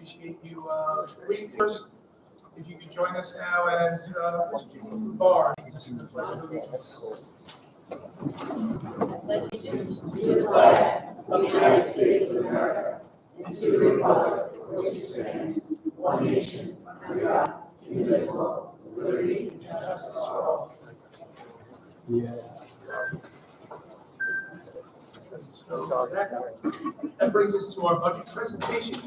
appreciate you reading first. If you could join us now as Bar. This is the Pledge of Allegiance. Allegiance to the flag of the United States of America and to the republic for which it stands, one nation, under God, indivisible, with liberty and justice for all. Yeah. So that brings us to our budget presentation.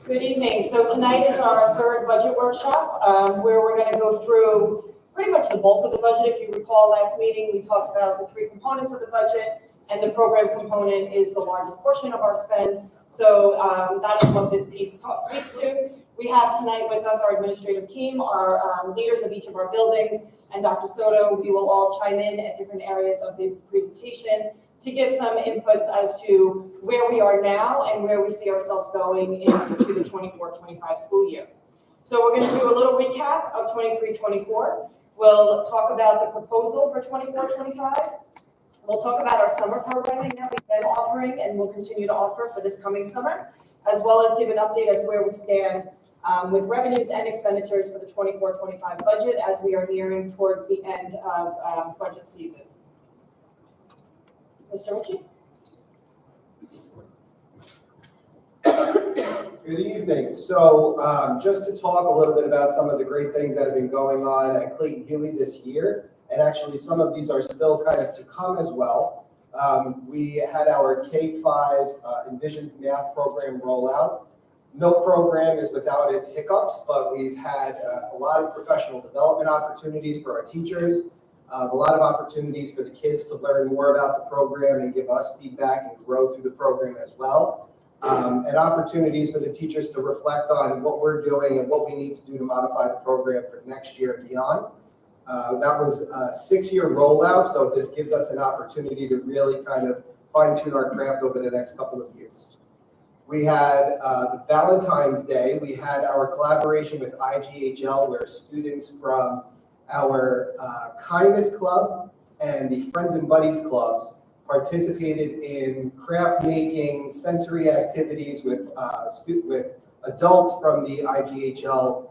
Good evening. So tonight is our third budget workshop where we're going to go through pretty much the bulk of the budget. If you recall last meeting, we talked about the three components of the budget, and the program component is the largest portion of our spend. So that is what this piece speaks to. We have tonight with us our administrative team, our leaders of each of our buildings, and Dr. Soto. We will all chime in at different areas of this presentation to give some inputs as to where we are now and where we see ourselves going into the 24-25 school year. So we're going to do a little recap of 23-24. We'll talk about the proposal for 24-25. We'll talk about our summer programming that we've been offering and will continue to offer for this coming summer, as well as give an update as where we stand with revenues and expenditures for the 24-25 budget as we are nearing towards the end of budget season. Mr. Ritchie? Good evening. So just to talk a little bit about some of the great things that have been going on at Clayton Huey this year, and actually some of these are still kind of to come as well. We had our K-5 Envisions math program rollout. No program is without its hiccups, but we've had a lot of professional development opportunities for our teachers, a lot of opportunities for the kids to learn more about the program and give us feedback and grow through the program as well. And opportunities for the teachers to reflect on what we're doing and what we need to do to modify the program for next year and beyond. That was a 6-year rollout, so this gives us an opportunity to really kind of fine-tune our craft over the next couple of years. We had the Valentine's Day. We had our collaboration with IGHL, where students from our Kindness Club and the Friends and Buddies Clubs participated in craft making, sensory activities with adults from the IGHL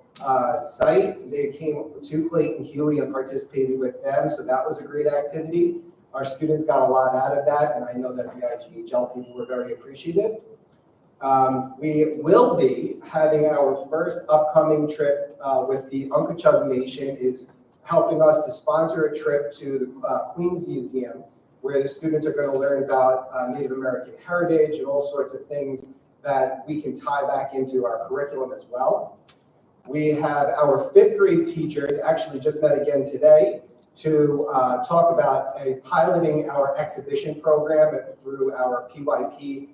site. They came to Clayton Huey and participated with them, so that was a great activity. Our students got a lot out of that, and I know that the IGHL people were very appreciative. We will be having our first upcoming trip with the Unkachug Nation is helping us to sponsor a trip to the Queens Museum, where the students are going to learn about Native American heritage and all sorts of things that we can tie back into our curriculum as well. We have our 5th grade teachers actually just met again today to talk about piloting our exhibition program through our PYP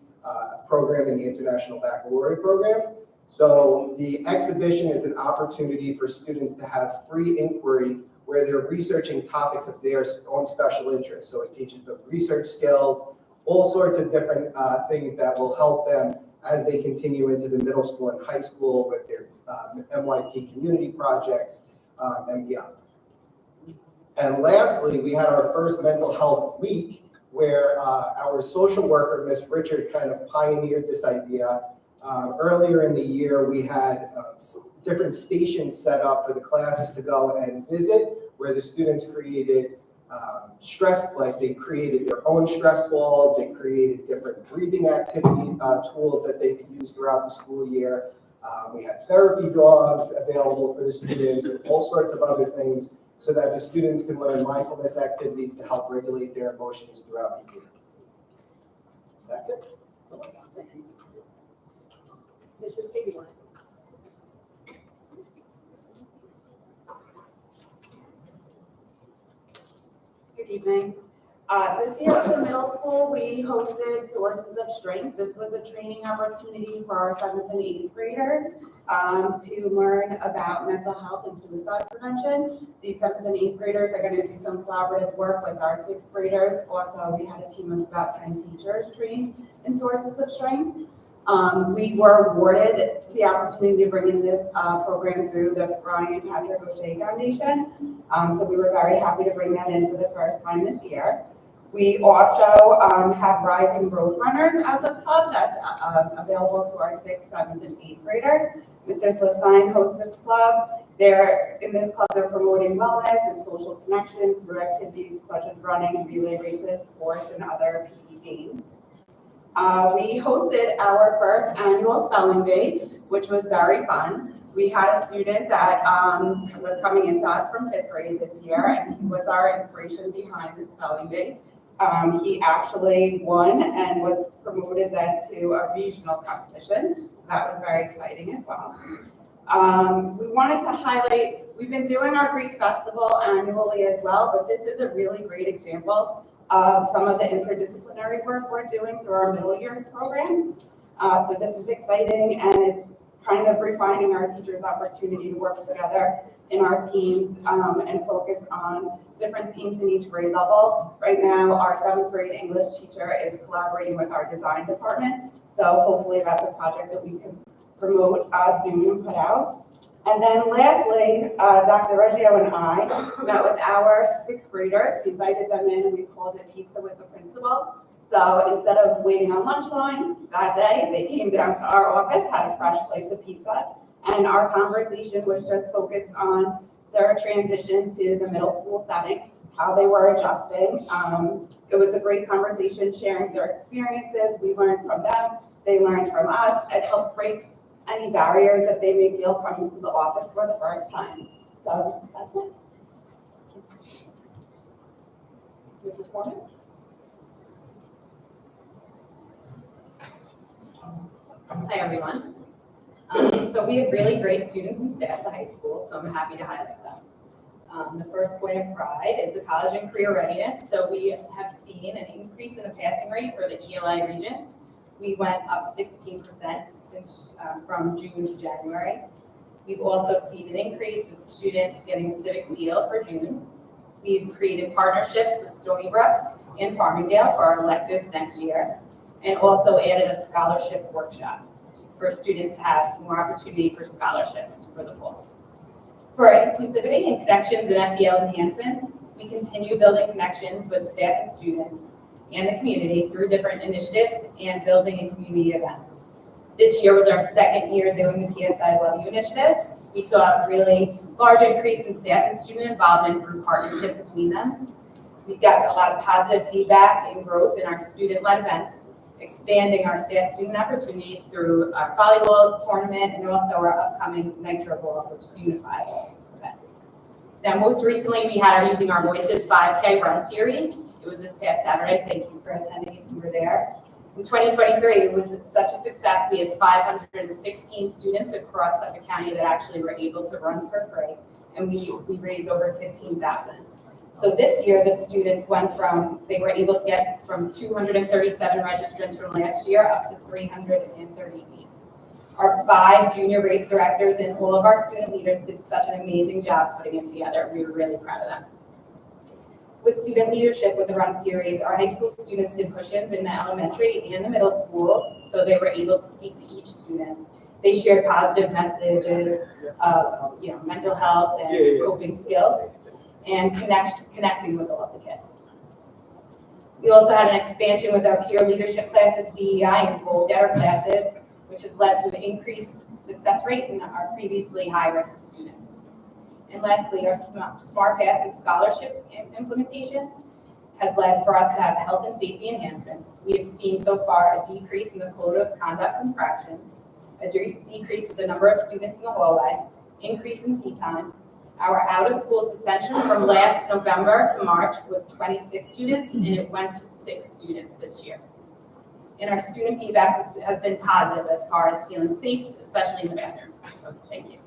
program in the International Baccalaureate program. So the exhibition is an opportunity for students to have free inquiry where they're researching topics of their own special interest. So it teaches them research skills, all sorts of different things that will help them as they continue into the middle school and high school with their MYP community projects and beyond. And lastly, we had our first mental health week where our social worker, Miss Richard, kind of pioneered this idea. Earlier in the year, we had different stations set up for the classes to go and visit, where the students created they created their own stress balls, they created different breathing activity tools that they could use throughout the school year. We had therapy dogs available for the students and all sorts of other things so that the students can learn mindfulness activities to help regulate their emotions throughout the year. That's it. Mrs. Figueroa. Good evening. This year at the middle school, we hosted Sources of Strength. This was a training opportunity for our 7th and 8th graders to learn about mental health and suicide prevention. These 7th and 8th graders are going to do some collaborative work with our 6th graders. Also, we had a team of about 10 teachers trained in Sources of Strength. We were awarded the opportunity to bring in this program through the Brian Patrick O'Shea Foundation. So we were very happy to bring that in for the first time this year. We also have Rising Road Runners as a club that's available to our 6th, 7th, and 8th graders. Mr. Slistine hosts this club. In this club, they're promoting wellness and social connections through activities such as running, relay races, sports, and other PE games. We hosted our first annual spelling bee, which was very fun. We had a student that was coming into us from 5th grade this year, and he was our inspiration behind the spelling bee. He actually won and was promoted then to a regional competition, so that was very exciting as well. We wanted to highlight, we've been doing our Greek Festival annually as well, but this is a really great example of some of the interdisciplinary work we're doing through our middle years program. So this is exciting, and it's kind of refining our teachers' opportunity to work together in our teams and focus on different themes in each grade level. Right now, our 7th grade English teacher is collaborating with our design department. So hopefully that's a project that we can promote soon and put out. And then lastly, Dr. Reggio and I met with our 6th graders. We invited them in and we called it Pizza with the Principal. So instead of waiting on lunch line that day, they came down to our office, had a fresh slice of pizza, and our conversation was just focused on their transition to the middle school setting, how they were adjusting. It was a great conversation, sharing their experiences. We learned from them, they learned from us. It helped break any barriers that they may feel coming to the office for the first time. So that's it. Mrs. Warner? Hi, everyone. So we have really great students and staff at the high school, so I'm happy to highlight them. The first point of pride is the college and career readiness. So we have seen an increase in the passing rate for the ELI regions. We went up 16% since from June to January. We've also seen an increase with students getting Civic Seal for June. We've created partnerships with Stony Brook and Farmingdale for our electives next year, and also added a scholarship workshop for students to have more opportunity for scholarships for the fall. For inclusivity and connections and SEL enhancements, we continue building connections with staff and students and the community through different initiatives and building and community events. This year was our 2nd year doing the PSI Love You initiative. We saw a really large increase in staff and student involvement through partnership between them. We've got a lot of positive feedback and growth in our student-led events, expanding our staff-student opportunities through our volleyball tournament and also our upcoming Nitro Bowl, which is a unified event. Now, most recently, we had our Using Our Voices 5K run series. It was this past Saturday. Thank you for attending if you were there. In 2023, it was such a success. We had 516 students across Suffolk County that actually were able to run for free, and we raised over $15,000. So this year, the students they were able to get from 237 registrants from last year up to 338. Our 5 junior race directors and all of our student leaders did such an amazing job putting it together. We were really proud of them. With student leadership with the run series, our high school students did push-ins in the elementary and the middle schools, so they were able to speak to each student. They shared positive messages of mental health and coping skills, and connecting with all of the kids. We also had an expansion with our peer leadership classes, DEI, and goal-getter classes, which has led to an increased success rate in our previously high-risk students. And lastly, our Smart Pass and scholarship implementation has led for us to have health and safety enhancements. We have seen so far a decrease in the code of conduct infractions, a decrease with the number of students in the hallway, increase in seat time. Our out-of-school suspension from last November to March was 26 students, and it went to 6 students this year. And our student feedback has been positive as far as feeling safe, especially in the bathroom. So, thank you.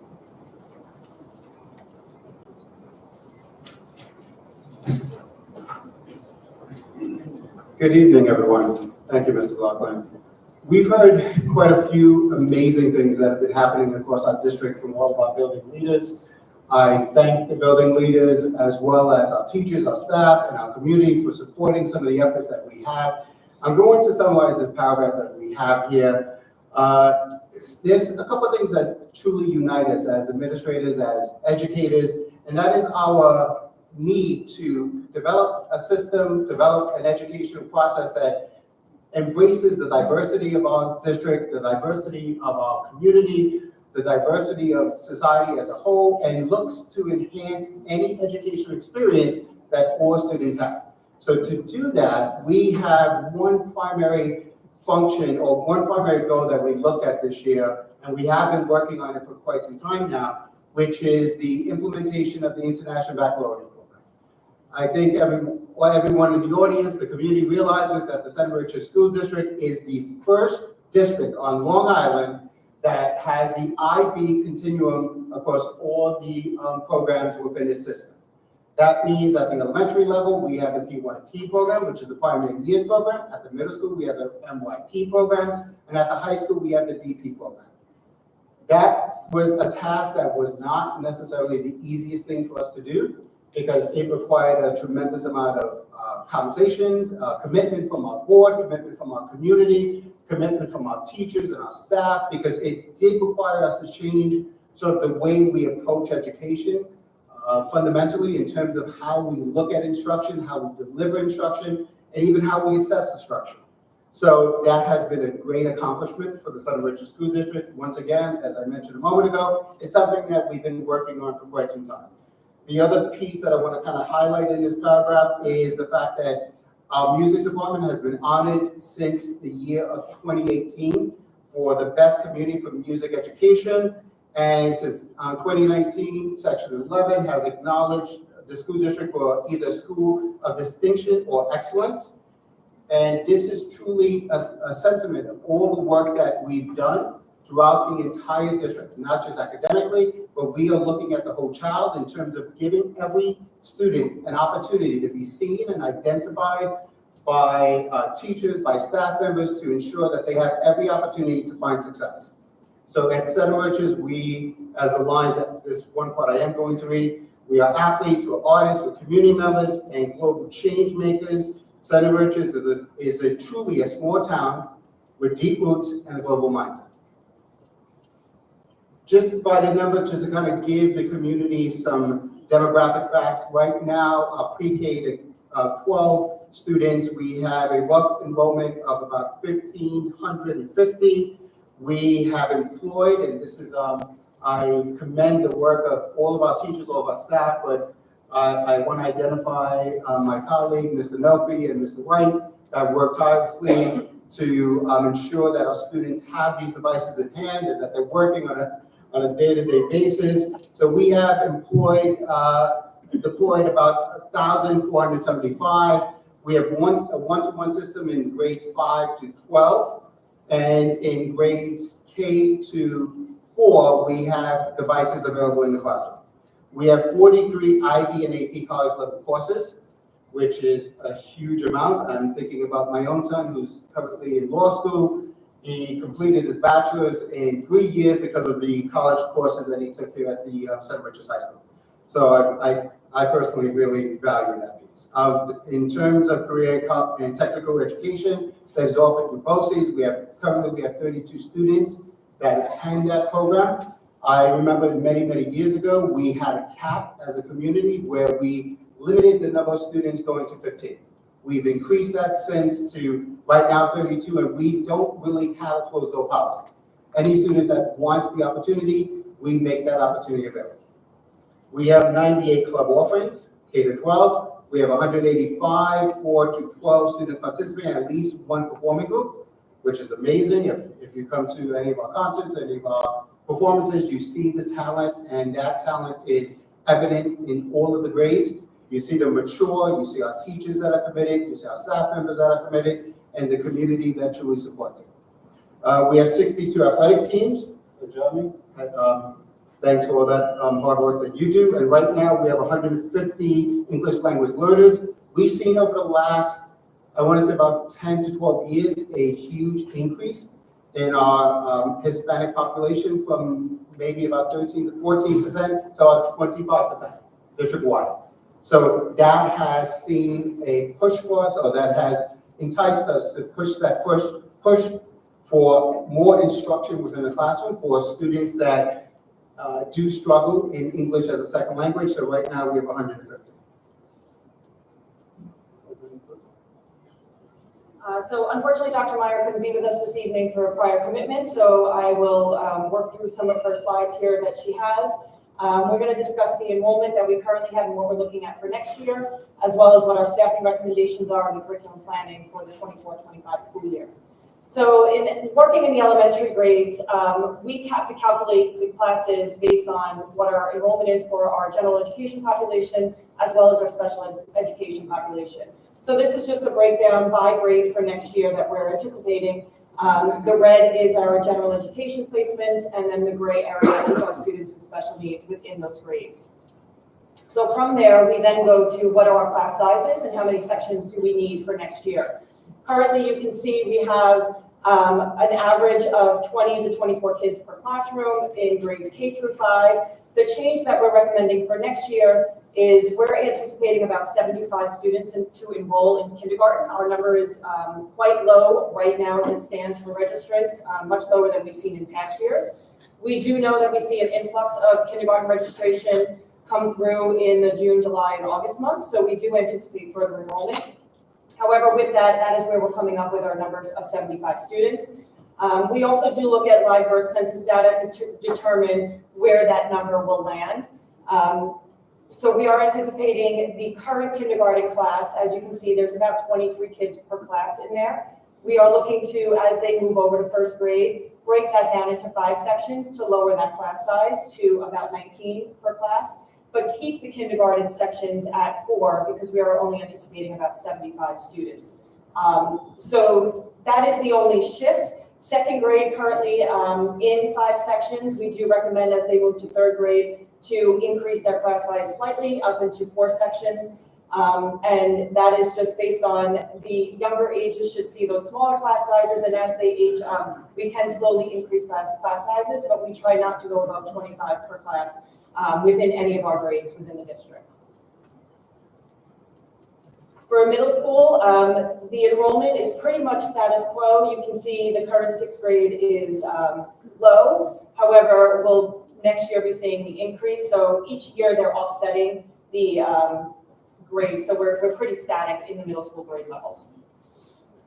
Good evening, everyone. Thank you, Mr. Blockland. We've heard quite a few amazing things that have been happening across our district from all of our building leaders. I thank the building leaders as well as our teachers, our staff, and our community for supporting some of the efforts that we have. I'm going to summarize this paragraph that we have here. There's a couple of things that truly unite us as administrators, as educators, and that is our need to develop a system, develop an educational process that embraces the diversity of our district, the diversity of our community, the diversity of society as a whole, and looks to enhance any educational experience that all students have. So to do that, we have one primary function or one primary goal that we looked at this year, and we have been working on it for quite some time now, which is the implementation of the International Baccalaureate Program. I think everyone in the audience, the community realizes that the Center Richard School District is the first district on Long Island that has the IB continuum across all the programs within its system. That means at the elementary level, we have the PYP program, which is the primary years program. At the middle school, we have the MYP program. And at the high school, we have the DP program. That was a task that was not necessarily the easiest thing for us to do because it required a tremendous amount of conversations, commitment from our board, commitment from our community, commitment from our teachers and our staff, because it did require us to change sort of the way we approach education. Fundamentally, in terms of how we look at instruction, how we deliver instruction, and even how we assess instruction. So that has been a great accomplishment for the Southern Richard School District. Once again, as I mentioned a moment ago, it's something that we've been working on for quite some time. The other piece that I want to kind of highlight in this paragraph is the fact that our music department has been honored since the year of 2018 for the best community for music education. And since 2019, Section 11 has acknowledged the school district for either School of Distinction or Excellence. And this is truly a sentiment of all the work that we've done throughout the entire district, not just academically, but we are looking at the whole child in terms of giving every student an opportunity to be seen and identified by teachers, by staff members, to ensure that they have every opportunity to find success. So at Center Richards, we, as a line that this one part I am going to read, we are athletes, we're artists, we're community members, and global change makers. Center Richards is truly a small town with deep roots and a global mindset. Just by the number, just to kind of give the community some demographic facts, right now, our pre-K to 12 students, we have a rough enrollment of about 1,550. We have employed, and this is, I commend the work of all of our teachers, all of our staff, but I want to identify my colleague, Mr. Melfi and Mr. White, that work tirelessly to ensure that our students have these devices in hand and that they're working on a day-to-day basis. So we have deployed about 1,475. We have a one-to-one system in grades 5 to 12. And in grades K to 4, we have devices available in the classroom. We have 43 IB and AP college level courses, which is a huge amount. I'm thinking about my own son who's currently in law school. He completed his bachelor's in 3 years because of the college courses that he took here at the Center Richards High School. So I personally really value that piece. In terms of career and technical education, that is offered through BOCES. Currently we have 32 students that attend that program. I remember many, many years ago, we had a cap as a community where we limited the number of students going to 15. We've increased that since to right now 32, and we don't really have a closed door policy. Any student that wants the opportunity, we make that opportunity available. We have 98 club offerings, K to 12. We have 185 4 to 12 students participating in at least one performing group, which is amazing. If you come to any of our concerts, any of our performances, you see the talent, and that talent is evident in all of the grades. You see them mature, you see our teachers that are committed, you see our staff members that are committed, and the community that truly supports it. We have 62 athletic teams. Jeremy, thanks for all that hard work that you do. And right now we have 150 English language learners. We've seen over the last, I want to say about 10 to 12 years, a huge increase in our Hispanic population from maybe about 13 to 14% to about 25% district-wide. So that has seen a push for us, or that has enticed us to push for more instruction within the classroom for students that do struggle in English as a second language. So right now we have 150. So unfortunately, Dr. Meyer couldn't be with us this evening for a prior commitment, so I will work through some of her slides here that she has. We're going to discuss the enrollment that we currently have and what we're looking at for next year, as well as what our staffing recommendations are in the curriculum planning for the 24-25 school year. So in working in the elementary grades, we have to calculate the classes based on what our enrollment is for our general education population, as well as our special education population. So this is just a breakdown by grade for next year that we're anticipating. The red is our general education placements, and then the gray area is our students with special needs within those grades. So from there, we then go to what are our class sizes and how many sections do we need for next year. Currently, you can see we have an average of 20 to 24 kids per classroom in grades K through 5. The change that we're recommending for next year is we're anticipating about 75 students to enroll in kindergarten. Our number is quite low right now as it stands for registrants, much lower than we've seen in past years. We do know that we see an influx of kindergarten registration come through in the June, July, and August months, so we do anticipate further enrollment. However, with that, that is where we're coming up with our numbers of 75 students. We also do look at live birth census data to determine where that number will land. So we are anticipating the current kindergarten class. As you can see, there's about 23 kids per class in there. We are looking to, as they move over to first grade, break that down into 5 sections to lower that class size to about 19 per class, but keep the kindergarten sections at 4 because we are only anticipating about 75 students. So that is the only shift. Second grade currently in 5 sections. We do recommend as they move to third grade to increase their class size slightly up into 4 sections. And that is just based on the younger ages should see those smaller class sizes, and as they age up, we can slowly increase class sizes, but we try not to go above 25 per class within any of our grades within the district. For middle school, the enrollment is pretty much status quo. You can see the current 6th grade is low. However, we'll next year be seeing the increase. So each year they're offsetting the grades. So we're pretty static in the middle school grade levels.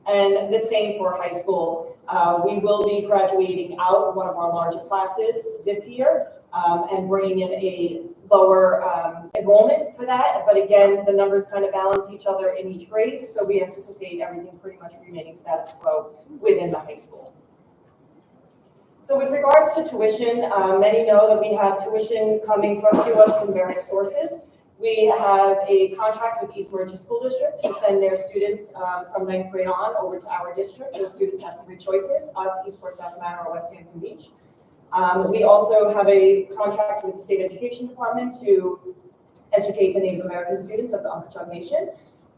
And the same for high school. We will be graduating out one of our larger classes this year and bringing in a lower enrollment for that. But again, the numbers kind of balance each other in each grade. So we anticipate everything pretty much remaining status quo within the high school. So with regards to tuition, many know that we have tuition coming to us from various sources. We have a contract with East Merchant School District to send their students from 9th grade on over to our district. Those students have 3 choices, us, Eastport, South Manor, or West Hampton Beach. We also have a contract with the State Education Department to educate the Native American students of the Umpqua Nation.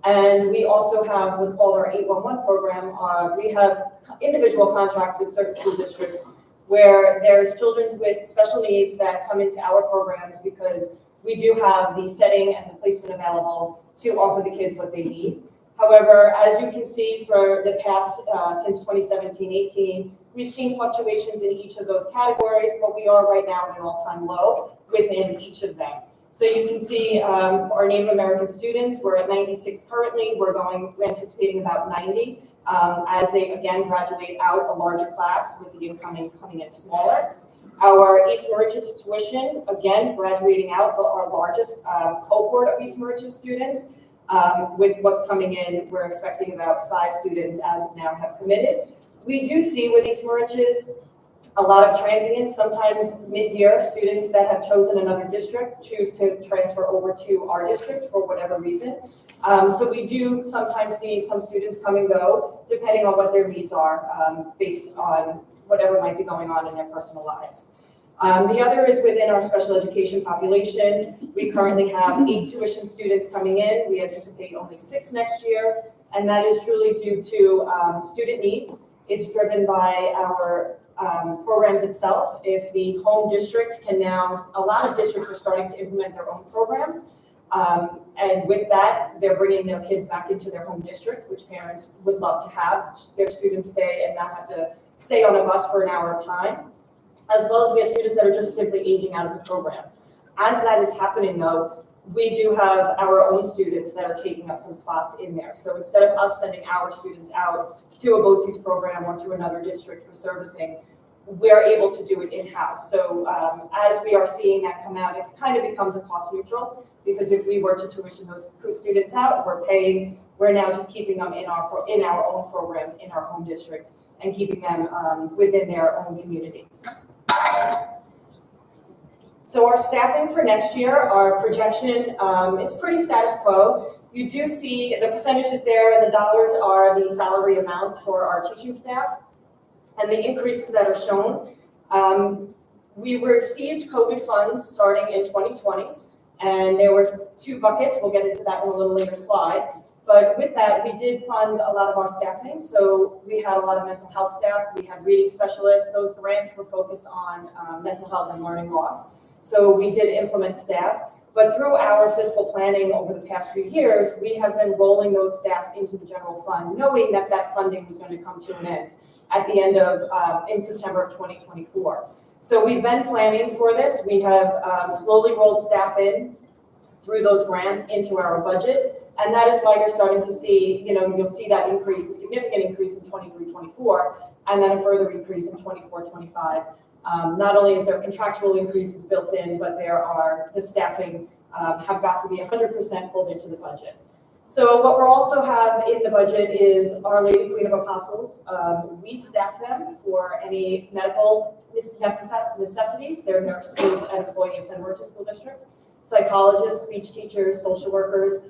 And we also have what's called our 811 program. We have individual contracts with certain school districts where there's children with special needs that come into our programs because we do have the setting and the placement available to offer the kids what they need. However, as you can see for the past, since 2017-18, we've seen fluctuations in each of those categories, but we are right now at an all-time low within each of them. So you can see our Native American students, we're at 96 currently. We're anticipating about 90 as they, again, graduate out a larger class with the incoming coming in smaller. Our East Merchant tuition, again, graduating out our largest cohort of East Merchant students. With what's coming in, we're expecting about 5 students as of now have committed. We do see with East Merchants a lot of transients, sometimes mid-year students that have chosen another district choose to transfer over to our district for whatever reason. So we do sometimes see some students come and go depending on what their needs are based on whatever might be going on in their personal lives. The other is within our special education population. We currently have 8 tuition students coming in. We anticipate only 6 next year, and that is truly due to student needs. It's driven by our programs itself. If the home district can now, a lot of districts are starting to implement their own programs. And with that, they're bringing their kids back into their home district, which parents would love to have their students stay and not have to stay on a bus for an hour of time, as well as we have students that are just simply aging out of the program. As that is happening though, we do have our own students that are taking up some spots in there. So instead of us sending our students out to a BOCES program or to another district for servicing, we're able to do it in-house. So as we are seeing that come out, it kind of becomes a cost neutral, because if we were to tuition those students out, we're now just keeping them in our own programs in our home district and keeping them within their own community. So our staffing for next year, our projection is pretty status quo. You do see the percentages there, and the dollars are the salary amounts for our teaching staff. And the increases that are shown, we received COVID funds starting in 2020, and there were 2 buckets. We'll get into that in a little later slide. But with that, we did fund a lot of our staffing. So we had a lot of mental health staff. We had reading specialists. Those grants were focused on mental health and learning loss. So we did implement staff. But through our fiscal planning over the past few years, we have been rolling those staff into the general fund, knowing that that funding was going to come to an end at the end of, in September of 2024. So we've been planning for this. We have slowly rolled staff in through those grants into our budget. And that is why you're starting to see, you'll see that increase, a significant increase in 23-24, and then a further increase in 24-25. Not only is there contractual increases built in, but the staffing have got to be 100% pulled into the budget. So what we also have in the budget is Our Lady Queen of Apostles. We staff them for any medical necessities. They're nurses and employees of San Rocha School District, psychologists, speech teachers, social workers.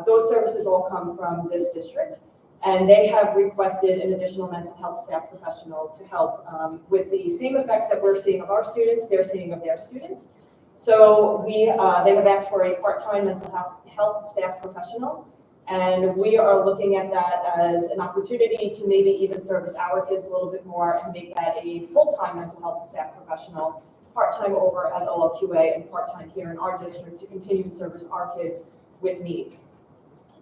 Those services all come from this district. And they have requested an additional mental health staff professional to help with the same effects that we're seeing of our students, they're seeing of their students. So they have asked for a part-time mental health staff professional, and we are looking at that as an opportunity to maybe even service our kids a little bit more and make that a full-time mental health staff professional, part-time over at OLQA and part-time here in our district to continue to service our kids with needs.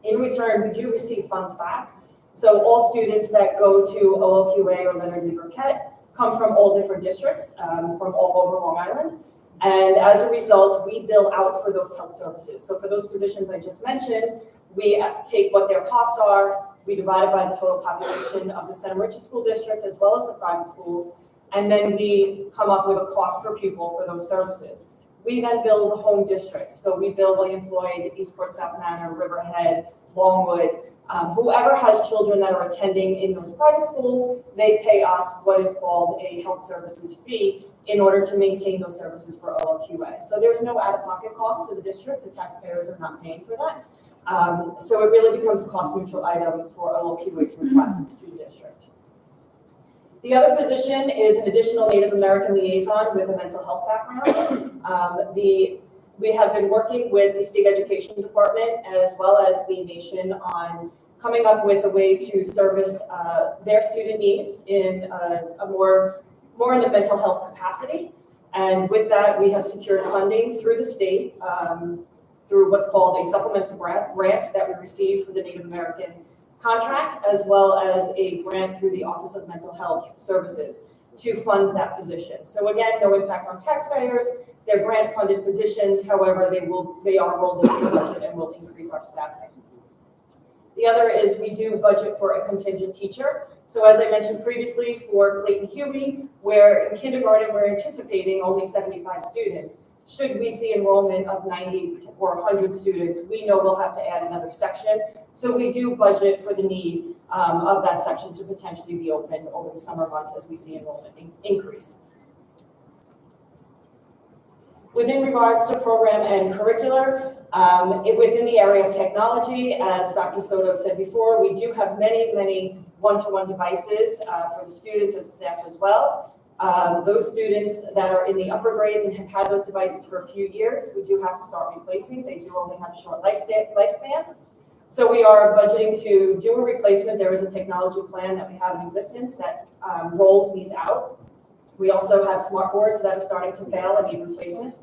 In return, we do receive funds back. So all students that go to OLQA or Leonard Lee Burkett come from all different districts, from all over Long Island. And as a result, we bill out for those health services. So for those positions I just mentioned, we take what their costs are, we divide it by the total population of the San Rocha School District as well as the private schools, and then we come up with a cost per pupil for those services. We then bill the home districts. So we bill William Floyd, Eastport, South Manor, Riverhead, Longwood, whoever has children that are attending in those private schools, they pay us what is called a health services fee in order to maintain those services for OLQA. So there's no out-of-pocket costs to the district. The taxpayers are not paying for that. So it really becomes a cost-neutral item for OLQA's request to the district. The other position is an additional Native American liaison with a mental health background. We have been working with the state education department as well as the nation on coming up with a way to service their student needs in a more in the mental health capacity. And with that, we have secured funding through the state through what's called a supplemental grant that we received for the Native American contract, as well as a grant through the Office of Mental Health Services to fund that position. So again, no impact on taxpayers. They're grant-funded positions. However, they are rolled into the budget and will increase our staffing. The other is we do budget for a contingent teacher. So as I mentioned previously, for Clayton Huey, where in kindergarten we're anticipating only 75 students. Should we see enrollment of 90 or 100 students, we know we'll have to add another section. So we do budget for the need of that section to potentially be opened over the summer months as we see enrollment increase. Within regards to program and curricular, within the area of technology, as Dr. Soto said before, we do have many one-to-one devices for the students and staff as well. Those students that are in the upper grades and have had those devices for a few years, we do have to start replacing. They do only have a short lifespan. So we are budgeting to do a replacement. There is a technology plan that we have in existence that rolls these out. We also have smart boards that are starting to fail and need replacement.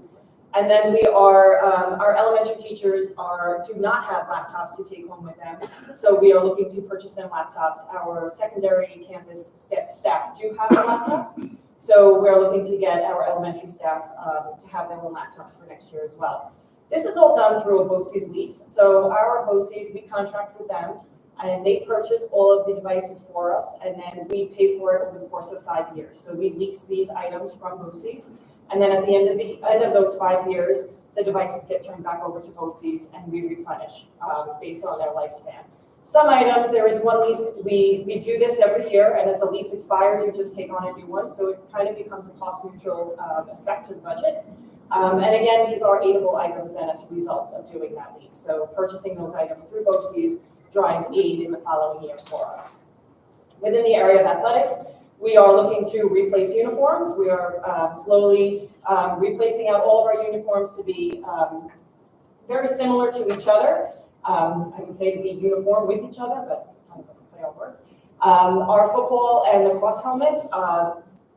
And then we are, our elementary teachers do not have laptops to take home with them. So we are looking to purchase them laptops. Our secondary campus staff do have their laptops. So we're looking to get our elementary staff to have their own laptops for next year as well. This is all done through a BOCES lease. So our BOCES, we contract with them and they purchase all of the devices for us and then we pay for it over the course of 5 years. So we lease these items from BOCES. And then at the end of those 5 years, the devices get turned back over to BOCES and we replenish based on their lifespan. Some items, there is one lease, we do this every year, and as a lease expires, you just take on a new one, so it kind of becomes a cost-neutral effect to the budget. And again, these are aidable items then as a result of doing that lease. So purchasing those items through BOCES drives aid in the following year for us. Within the area of athletics, we are looking to replace uniforms. We are slowly replacing out all of our uniforms to be very similar to each other. I would say to be uniform with each other, but kind of a play on words. Our football and lacrosse helmets,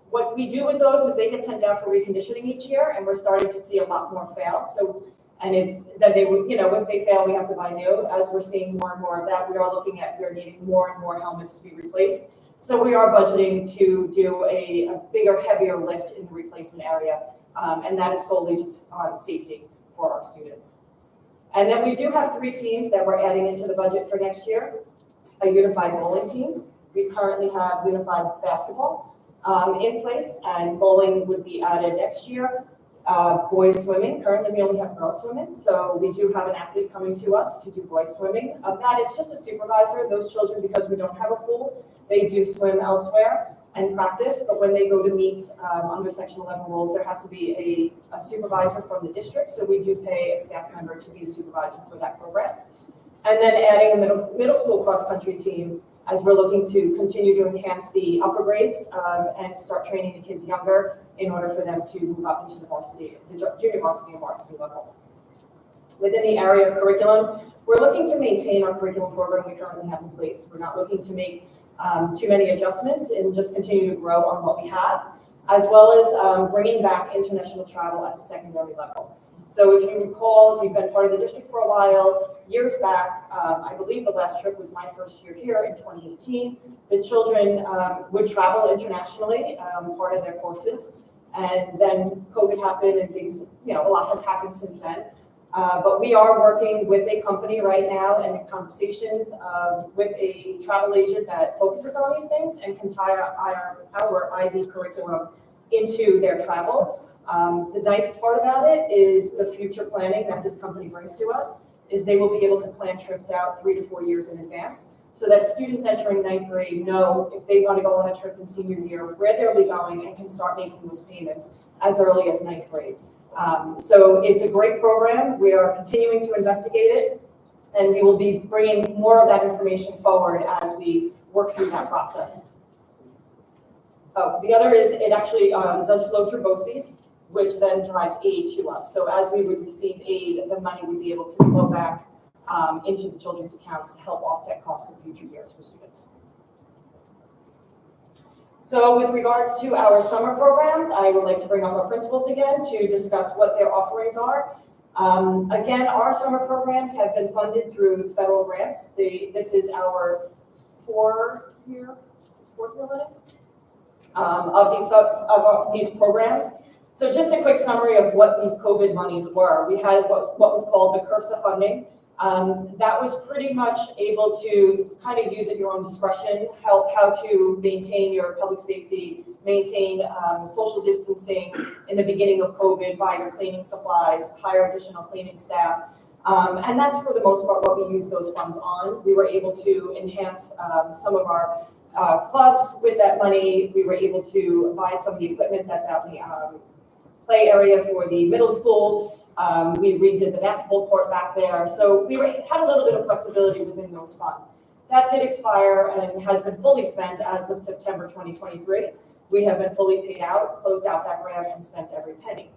what we do with those is they get sent out for reconditioning each year, and we're starting to see a lot more fail. So, and it's that they would, if they fail, we have to buy new. As we're seeing more and more of that, we're needing more and more helmets to be replaced. So we are budgeting to do a bigger, heavier lift in the replacement area, and that is solely just on safety for our students. And then we do have 3 teams that we're adding into the budget for next year. A unified bowling team. We currently have unified basketball in place, and bowling would be added next year. Boys swimming, currently we only have girls swimming, so we do have an athlete coming to us to do boys swimming. Of that, it's just a supervisor. Those children, because we don't have a pool, they do swim elsewhere and practice, but when they go to meets under Section 11 rules, there has to be a supervisor from the district, so we do pay a staff member to be the supervisor for that program. And then adding a middle school cross-country team, as we're looking to continue to enhance the upper grades and start training the kids younger in order for them to move up into the varsity, the junior varsity and varsity levels. Within the area of curriculum, we're looking to maintain our curriculum program we currently have in place. We're not looking to make too many adjustments and just continue to grow on what we have, as well as bringing back international travel at the secondary level. So if you recall, if you've been part of the district for a while, years back, I believe the last trip was my first year here in 2018. The children would travel internationally, part of their courses, and then COVID happened and things, a lot has happened since then. But we are working with a company right now and in conversations with a travel agent that focuses on these things and can tie our IB curriculum into their travel. The nice part about it is the future planning that this company brings to us is they will be able to plan trips out 3 to 4 years in advance so that students entering 9th grade know if they want to go on a trip in senior year, where they'll be going and can start making those payments as early as 9th grade. So it's a great program. We are continuing to investigate it, and we will be bringing more of that information forward as we work through that process. Oh, the other is it actually does flow through BOCES, which then drives aid to us. So as we would receive aid, the money would be able to flow back into the children's accounts to help offset costs in future years for students. So with regards to our summer programs, I would like to bring up our principals again to discuss what their offerings are. Again, our summer programs have been funded through federal grants. This is our fourth year of these programs. So just a quick summary of what these COVID monies were. We had what was called the CRSA funding. That was pretty much able to kind of use at your own discretion, how to maintain your public safety, maintain social distancing in the beginning of COVID, buy your cleaning supplies, hire additional cleaning staff. And that's for the most part what we use those funds on. We were able to enhance some of our clubs with that money. We were able to buy some of the equipment that's out in the play area for the middle school. We redid the basketball court back there. So we had a little bit of flexibility within those funds. That did expire and has been fully spent as of September 2023. We have been fully paid out, closed out that grant, and spent every penny.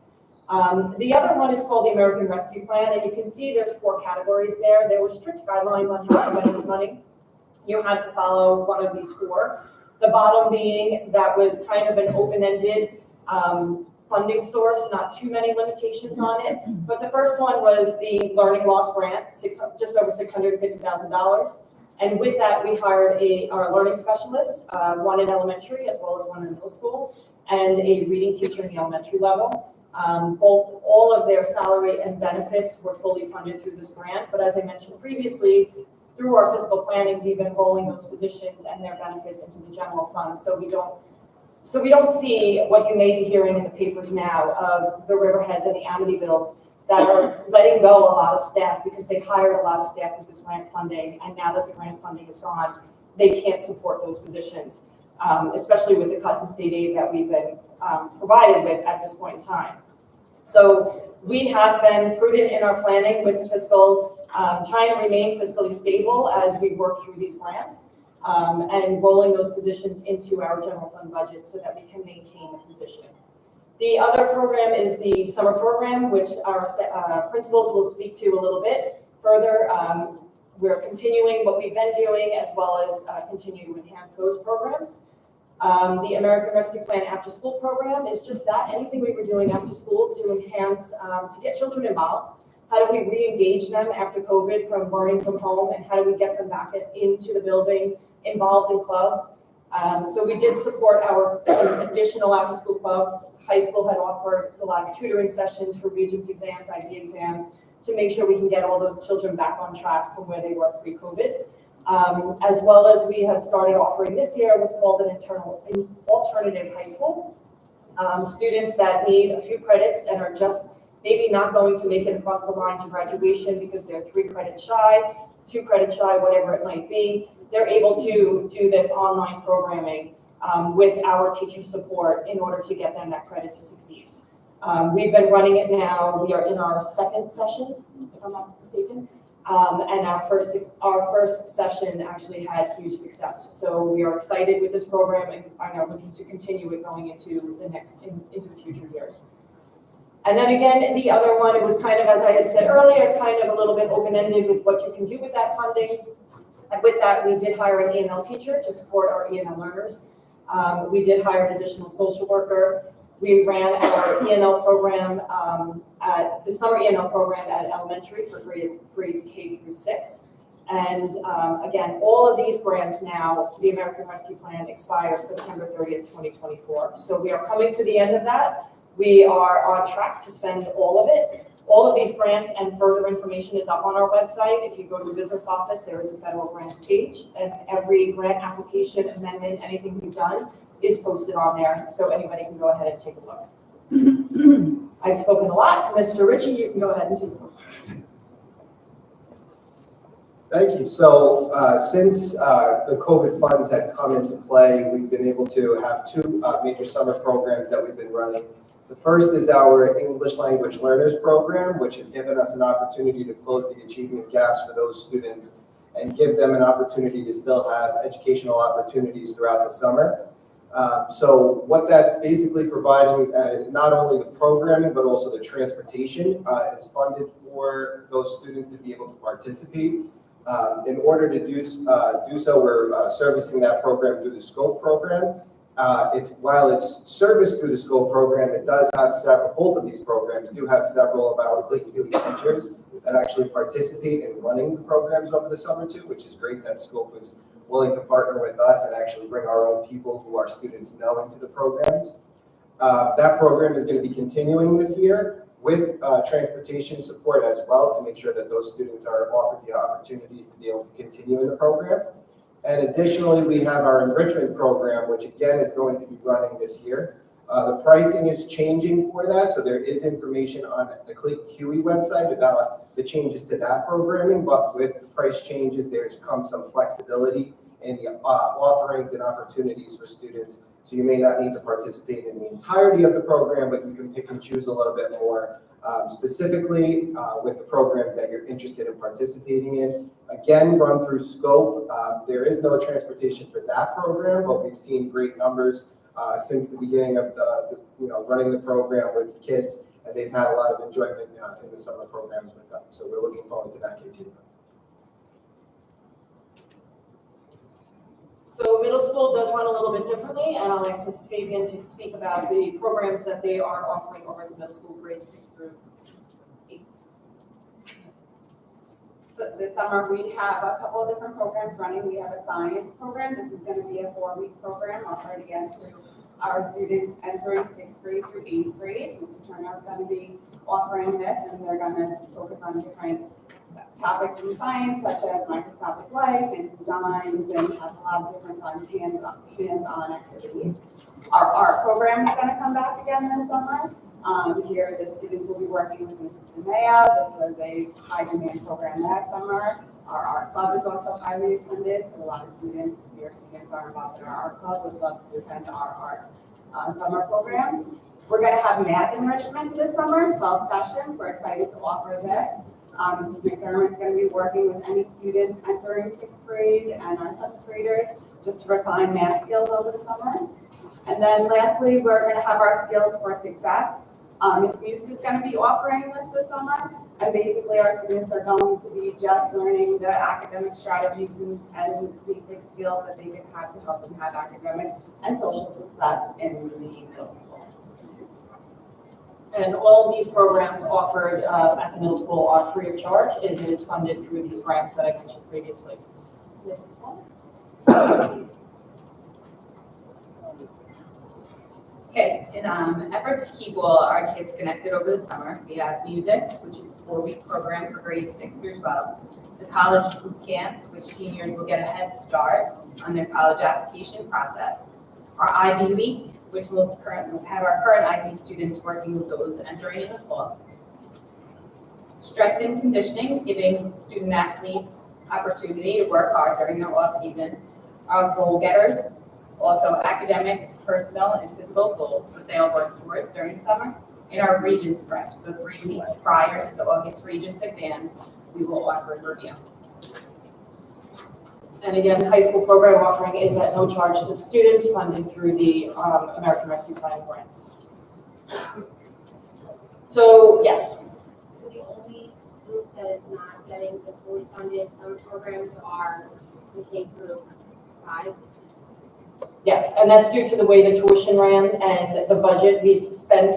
The other one is called the American Rescue Plan, and you can see there's 4 categories there. There were strict guidelines on how to spend this money. You had to follow one of these 4. The bottom being that was kind of an open-ended funding source, not too many limitations on it. But the first one was the learning loss grant, just over $650,000. And with that, we hired our learning specialists, one in elementary as well as one in middle school, and a reading teacher in the elementary level. All of their salary and benefits were fully funded through this grant. But as I mentioned previously, through our fiscal planning, we've been rolling those positions and their benefits into the general fund. So we don't see what you may be hearing in the papers now of the Riverheads and the Amityvilles that are letting go a lot of staff because they hired a lot of staff with this grant funding. And now that the grant funding is gone, they can't support those positions, especially with the cut in state aid that we've been provided with at this point in time. So we have been prudent in our planning with the fiscal, trying to remain fiscally stable as we work through these grants, and rolling those positions into our general fund budget so that we can maintain the position. The other program is the summer program, which our principals will speak to a little bit further. We're continuing what we've been doing as well as continue to enhance those programs. The American Rescue Plan after school program is just that, anything we were doing after school to enhance, to get children involved. How do we re-engage them after COVID from learning from home, and how do we get them back into the building, involved in clubs? So we did support our additional after school clubs. High school had offered a lot of tutoring sessions for Regents exams, IB exams, to make sure we can get all those children back on track from where they were pre-COVID. As well as we had started offering this year what's called an alternative high school. Students that need a few credits and are just maybe not going to make it across the line to graduation because they're 3 credits shy, 2 credits shy, whatever it might be, they're able to do this online programming with our teacher support in order to get them that credit to succeed. We've been running it now. We are in our 2nd session, if I'm not mistaken. And our first session actually had huge success. So we are excited with this program and are now looking to continue it going into the future years. And then again, the other one, it was kind of, as I had said earlier, kind of a little bit open-ended with what you can do with that funding. And with that, we did hire an E&L teacher to support our E&L learners. We did hire an additional social worker. We ran our E&L program, the summer E&L program at elementary for grades K through 6. And again, all of these grants now, the American Rescue Plan expires September 30th, 2024. So we are coming to the end of that. We are on track to spend all of it. All of these grants and further information is up on our website. If you go to the business office, there is a federal grants page, and every grant application, amendment, anything we've done is posted on there, so anybody can go ahead and take a look. I've spoken a lot. Mr. Ritchie, you can go ahead and take a look. Thank you. So since the COVID funds had come into play, we've been able to have 2 major summer programs that we've been running. The first is our English language learners program, which has given us an opportunity to close the achievement gaps for those students and give them an opportunity to still have educational opportunities throughout the summer. So what that's basically providing is not only the programming, but also the transportation is funded for those students to be able to participate. In order to do so, we're servicing that program through the SCOPE program. While it's serviced through the SCOPE program, it does have both of these programs do have several of our Clayton Huey teachers that actually participate in running the programs over the summer too, which is great that SCOPE was willing to partner with us and actually bring our own people who our students know into the programs. That program is going to be continuing this year with transportation support as well to make sure that those students are offered the opportunities to be able to continue in the program. And additionally, we have our enrichment program, which again is going to be running this year. The pricing is changing for that, so there is information on the Clayton Huey website about the changes to that programming, but with the price changes, there's come some flexibility in the offerings and opportunities for students. So you may not need to participate in the entirety of the program, but you can pick and choose a little bit more, specifically with the programs that you're interested in participating in. Again, run through SCOPE. There is no transportation for that program, but we've seen great numbers since the beginning of running the program with the kids, and they've had a lot of enjoyment in the summer programs with them. So we're looking forward to that continuing. So middle school does run a little bit differently, and I'll ask Mrs. Fabian to speak about the programs that they are offering over at the middle school, grades 6 through 8. So this summer, we have a couple of different programs running. We have a science program. This is going to be a 4-week program offered again to our students entering 6th grade through 8th grade. Mr. Turner is going to be offering this, and they're going to focus on different topics in science, such as microscopic life and designs, and have a lot of different fun hands-on activities. Our art program is going to come back again this summer. Here, the students will be working with Mrs. DeMeo. This was a high-demand program last summer. Our art club is also highly attended, so a lot of students, if your students are involved in our art club, would love to attend our art summer program. We're going to have math enrichment this summer, 12 sessions. We're excited to offer this. Mrs. McDermott's going to be working with any students entering 6th grade and our 7th graders just to refine math skills over the summer. And then lastly, we're going to have our skills for success. Ms. Muse is going to be offering this summer, and basically our students are going to be just learning the academic strategies and basic skills that they can have to help them have academic and social success in the middle school. And all of these programs offered at the middle school are free of charge. It is funded through these grants that I mentioned previously. Mrs. Wong? Okay, in efforts to keep all our kids connected over the summer, we have music, which is a 4-week program for grades 6 through 12. The college boot camp, which seniors will get a head start on their college application process. Our IB week, which will have our current IB students working with those entering in the fall. Strength and conditioning, giving student athletes opportunity to work hard during their off season. Our goal getters, also academic, personal, and physical goals that they all work towards during summer. In our Regents prep, so 3 weeks prior to the August Regents exams, we will offer a review. And again, the high school program offering is at no charge to the students, funded through the American Rescue Plan grants. So, yes. So the only group that is not getting the fully funded summer programs are the K through 5. Yes, and that's due to the way the tuition ran and the budget we've spent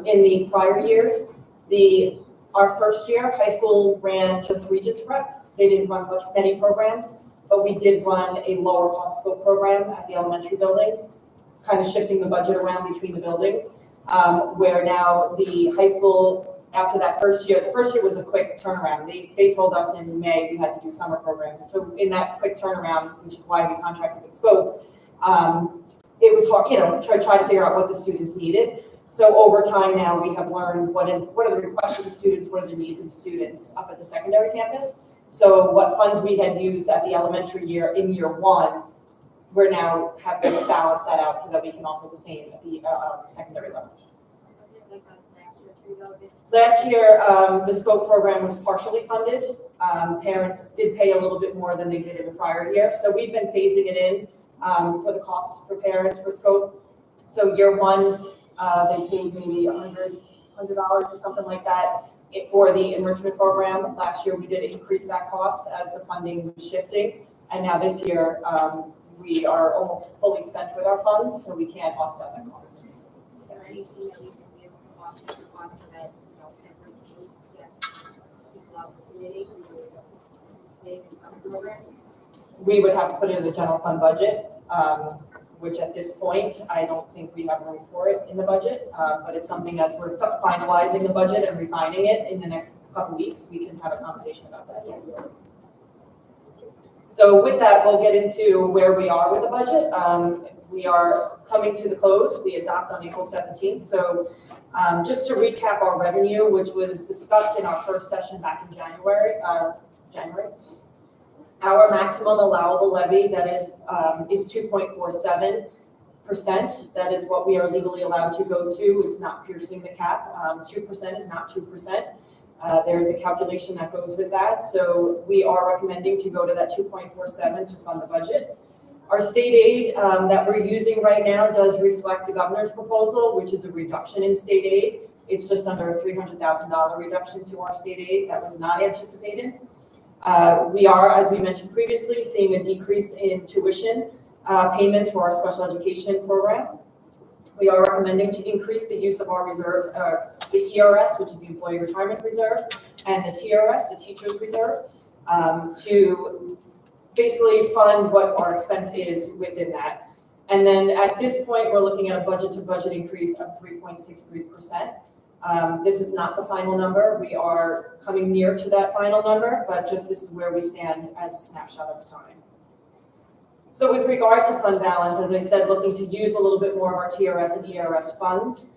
in the prior years. Our first year, high school ran just Regents Prep. They didn't run many programs, but we did run a lower cost scope program at the elementary buildings, kind of shifting the budget around between the buildings, where now the high school, after that first year, the first year was a quick turnaround. They told us in May we had to do summer programs. So in that quick turnaround, which is why we contracted with Scope, it was hard, try to figure out what the students needed. So over time now we have learned what are the requests of the students, what are the needs of the students up at the secondary campus. So what funds we had used at the elementary year in year 1, we're now have to balance that out so that we can offer the same at the secondary level. Last year, the SCOPE program was partially funded. Parents did pay a little bit more than they did in the prior year. So we've been phasing it in for the cost for parents for SCOPE. So year 1, they paid maybe $100 or something like that for the enrichment program. Last year, we did increase that cost as the funding was shifting. And now this year, we are almost fully spent with our funds, so we can't offset that cost. Is there anything that we can do to offset the cost so that, everything gets equal opportunity to stay in some programs? We would have to put it in the general fund budget, which at this point, I don't think we have room for it in the budget, but it's something as we're finalizing the budget and refining it in the next couple weeks, we can have a conversation about that. So with that, we'll get into where we are with the budget. We are coming to the close. We adopt on April 17th. So just to recap our revenue, which was discussed in our first session back in January. Our maximum allowable levy that is 2.47%. That is what we are legally allowed to go to. It's not piercing the cap. 2% is not 2%. There's a calculation that goes with that. So we are recommending to go to that 2.47 to fund the budget. Our state aid that we're using right now does reflect the governor's proposal, which is a reduction in state aid. It's just under a $300,000 reduction to our state aid. That was not anticipated. We are, as we mentioned previously, seeing a decrease in tuition payments for our special education program. We are recommending to increase the use of our reserves, the ERS, which is the Employee Retirement Reserve, and the TRS, the Teachers Reserve, to basically fund what our expense is within that. And then at this point, we're looking at a budget-to-budget increase of 3.63%. This is not the final number. We are coming near to that final number, but just this is where we stand as a snapshot of time. So with regard to fund balance, as I said, looking to use a little bit more of our TRS and ERS funds.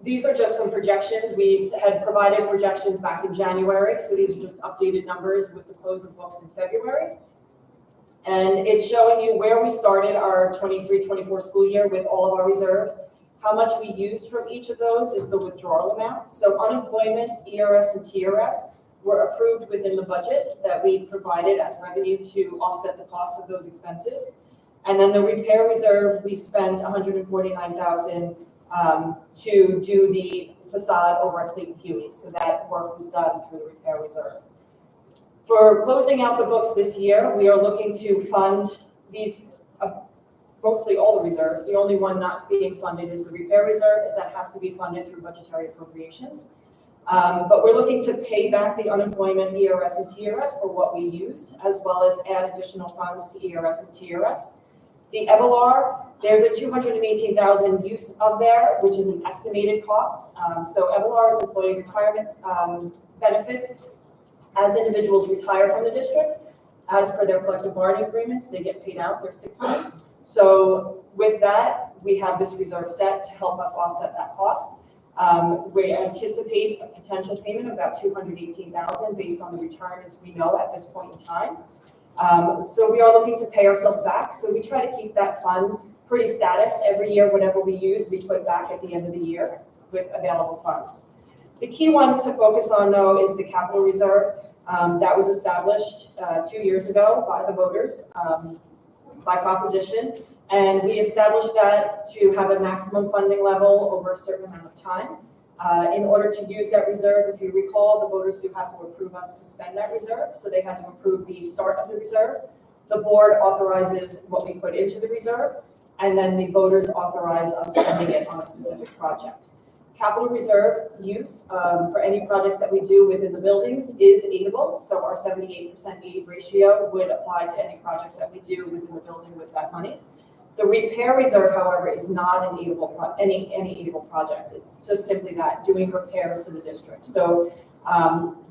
These are just some projections. We had provided projections back in January, so these are just updated numbers with the close of books in February. And it's showing you where we started our 23-24 school year with all of our reserves. How much we used from each of those is the withdrawal amount. So unemployment, ERS, and TRS were approved within the budget that we provided as revenue to offset the cost of those expenses. And then the repair reserve, we spent $149,000 to do the facade over at Clayton Huey. So that work was done through the repair reserve. For closing out the books this year, we are looking to fund these, mostly all the reserves. The only one not being funded is the repair reserve, as that has to be funded through budgetary appropriations. But we're looking to pay back the unemployment, ERS, and TRS for what we used, as well as add additional funds to ERS and TRS. The EBLR, there's a $218,000 use of there, which is an estimated cost. So EBLR is employee retirement benefits. As individuals retire from the district, as per their collective bargaining agreements, they get paid out their sick time. So with that, we have this reserve set to help us offset that cost. We anticipate a potential payment of about $218,000 based on the retirements we know at this point in time. So we are looking to pay ourselves back. So we try to keep that fund pretty status. Every year, whatever we use, we put back at the end of the year with available funds. The key ones to focus on, though, is the capital reserve. That was established 2 years ago by the voters by proposition. And we established that to have a maximum funding level over a certain amount of time. In order to use that reserve, if you recall, the voters do have to approve us to spend that reserve. So they had to approve the start of the reserve. The board authorizes what we put into the reserve, and then the voters authorize us spending it on a specific project. Capital reserve use for any projects that we do within the buildings is aidable. So our 78% aid ratio would apply to any projects that we do within the building with that money. The repair reserve, however, is not an aidable any aidable projects. It's just simply that, doing repairs to the district. So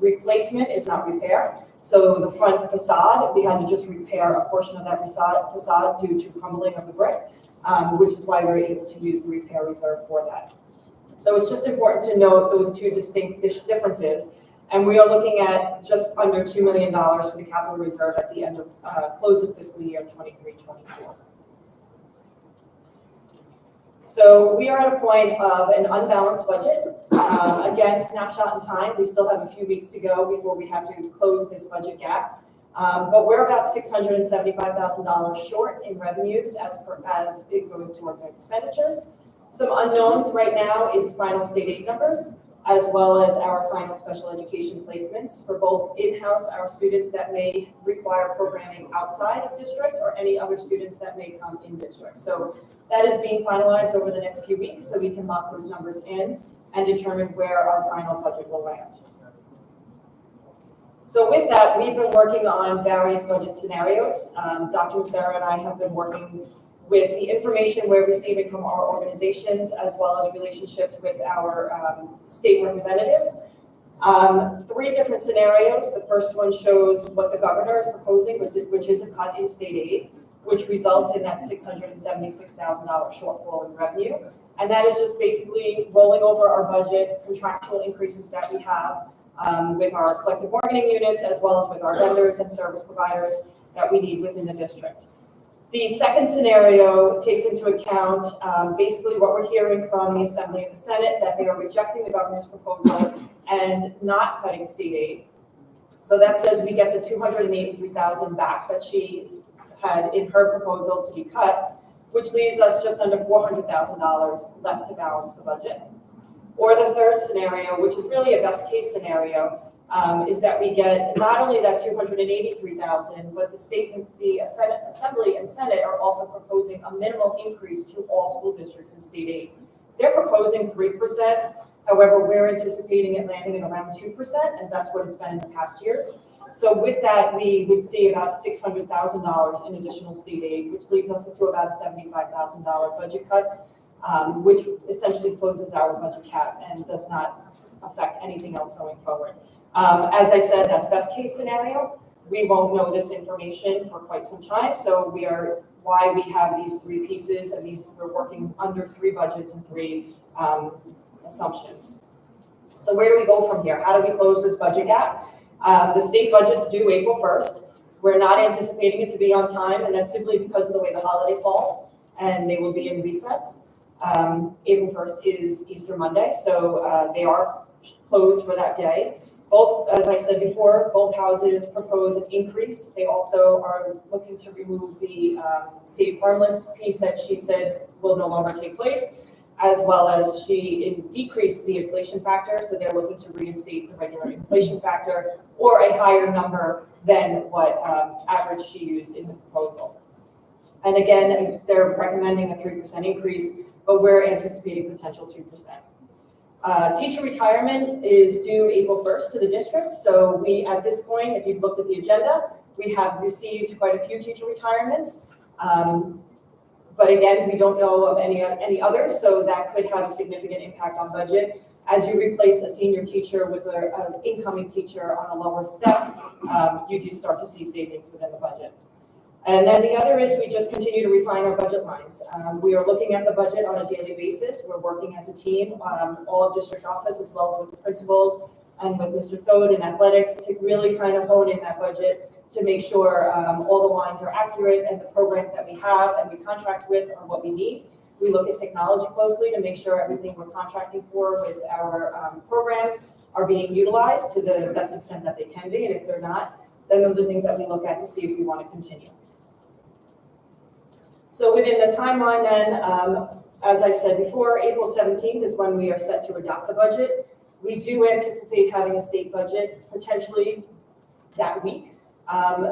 replacement is not repair. So the front facade, we had to just repair a portion of that facade due to crumbling of the brick, which is why we're able to use the repair reserve for that. So it's just important to note those two distinct differences. And we are looking at just under $2 million for the capital reserve at the end of close of fiscal year 23-24. So we are at a point of an unbalanced budget. Again, snapshot in time, we still have a few weeks to go before we have to close this budget gap. But we're about $675,000 short in revenues as it goes towards our expenditures. Some unknowns right now is final state aid numbers, as well as our final special education placements for both in-house, our students that may require programming outside of district, or any other students that may come in district. So that is being finalized over the next few weeks, so we can lock those numbers in and determine where our final budget will land. So with that, we've been working on various budget scenarios. Dr. Sarah and I have been working with the information we're receiving from our organizations, as well as relationships with our state representatives. 3 different scenarios. The first one shows what the governor is proposing, which is a cut in state aid, which results in that $676,000 shortfall in revenue. And that is just basically rolling over our budget, contractual increases that we have with our collective bargaining units, as well as with our vendors and service providers that we need within the district. The second scenario takes into account basically what we're hearing from the Assembly and the Senate, that they are rejecting the governor's proposal and not cutting state aid. So that says we get the $283,000 back that she had in her proposal to be cut, which leaves us just under $400,000 left to balance the budget. Or the third scenario, which is really a best case scenario, is that we get not only that 283,000, but the Assembly and Senate are also proposing a minimal increase to all school districts in state aid. They're proposing 3%. However, we're anticipating it landing at around 2%, as that's what it's been in the past years. So with that, we would see about $600,000 in additional state aid, which leaves us into about a $75,000 budget cuts, which essentially closes our budget cap and does not affect anything else going forward. As I said, that's best case scenario. We won't know this information for quite some time, so why we have these three pieces, and we're working under three budgets and three assumptions. So where do we go from here? How do we close this budget gap? The state budget's due April 1st. We're not anticipating it to be on time, and that's simply because of the way the holiday falls, and they will be in recess. April 1st is Easter Monday, so they are closed for that day. Both, as I said before, both houses propose an increase. They also are looking to remove the save harmless piece that she said will no longer take place, as well as she decreased the inflation factor, so they're looking to reinstate the regular inflation factor or a higher number than what average she used in the proposal. And again, they're recommending a 3% increase, but we're anticipating potential 2%. Teacher retirement is due April 1st to the district, so we, at this point, if you've looked at the agenda, we have received quite a few teacher retirements. But again, we don't know of any others, so that could have a significant impact on budget. As you replace a senior teacher with an incoming teacher on a lower step, you do start to see savings within the budget. And then the other is we just continue to refine our budget lines. We are looking at the budget on a daily basis. We're working as a team, all of district office, as well as with the principals and with Mr. Thode in athletics, to really kind of hone in that budget to make sure all the lines are accurate and the programs that we have and we contract with are what we need. We look at technology closely to make sure everything we're contracting for with our programs are being utilized to the best extent that they can be. And if they're not, then those are things that we look at to see if we want to continue. So within the timeline then, as I said before, April 17th is when we are set to adopt the budget. We do anticipate having a state budget potentially that week.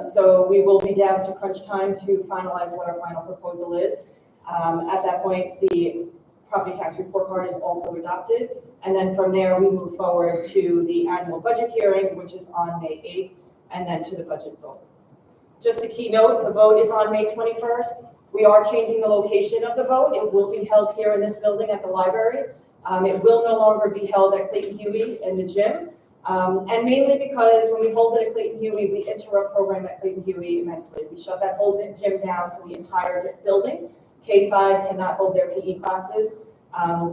So we will be down to crunch time to finalize what our final proposal is. At that point, the property tax report card is also adopted. And then from there, we move forward to the annual budget hearing, which is on May 8th, and then to the budget vote. Just a keynote, the vote is on May 21st. We are changing the location of the vote. It will be held here in this building at the library. It will no longer be held at Clayton Huey in the gym. And mainly because when we hold it at Clayton Huey, we interrupt program at Clayton Huey immensely. We shut that whole gym down for the entire building. K-5 cannot hold their PE classes.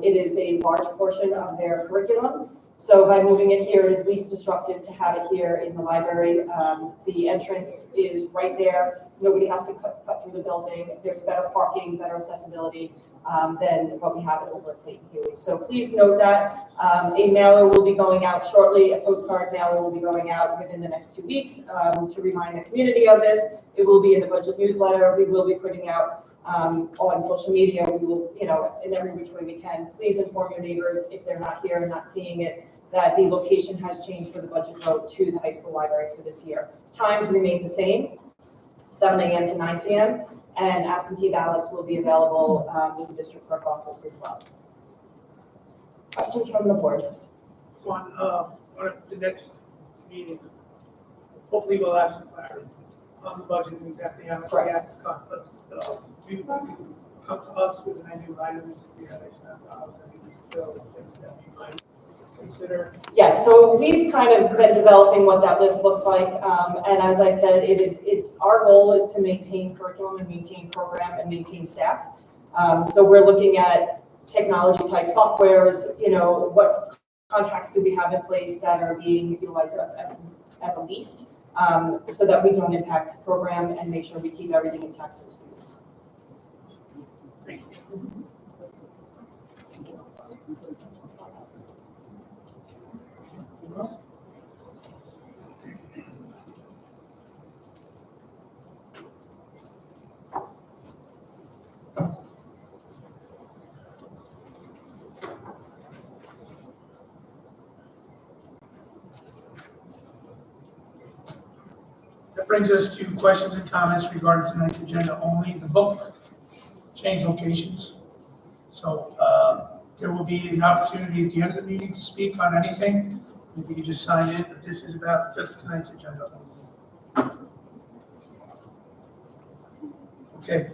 It is a large portion of their curriculum. So by moving it here, it is least disruptive to have it here in the library. The entrance is right there. Nobody has to cut through the building. There's better parking, better accessibility than what we have over at Clayton Huey. So please note that a mailer will be going out shortly. A postcard mailer will be going out within the next 2 weeks to remind the community of this. It will be in the budget newsletter. We will be putting out on social media. We will, in every which way we can. Please inform your neighbors if they're not here and not seeing it, that the location has changed for the budget vote to the high school library for this year. Times remain the same, 7 a.m. to 9 p.m., and absentee ballots will be available in the district clerk office as well. Questions from the board? So on the next meeting, hopefully we'll have some clarity on the budget and exactly how much we have to cut. But you can come to us with an annual items if we have X amount of dollars that we need to fill, things that we might consider. Yes, so we've kind of been developing what that list looks like, and as I said, it's our goal is to maintain curriculum and maintain program and maintain staff. So we're looking at technology type softwares, what contracts do we have in place that are being utilized at the least, so that we don't impact the program and make sure we keep everything intact for the students. Thank you. That brings us to questions and comments regarding tonight's agenda only. The book changed locations. So there will be an opportunity at the end of the meeting to speak on anything. If you could just sign in, but this is about just tonight's agenda only. Okay.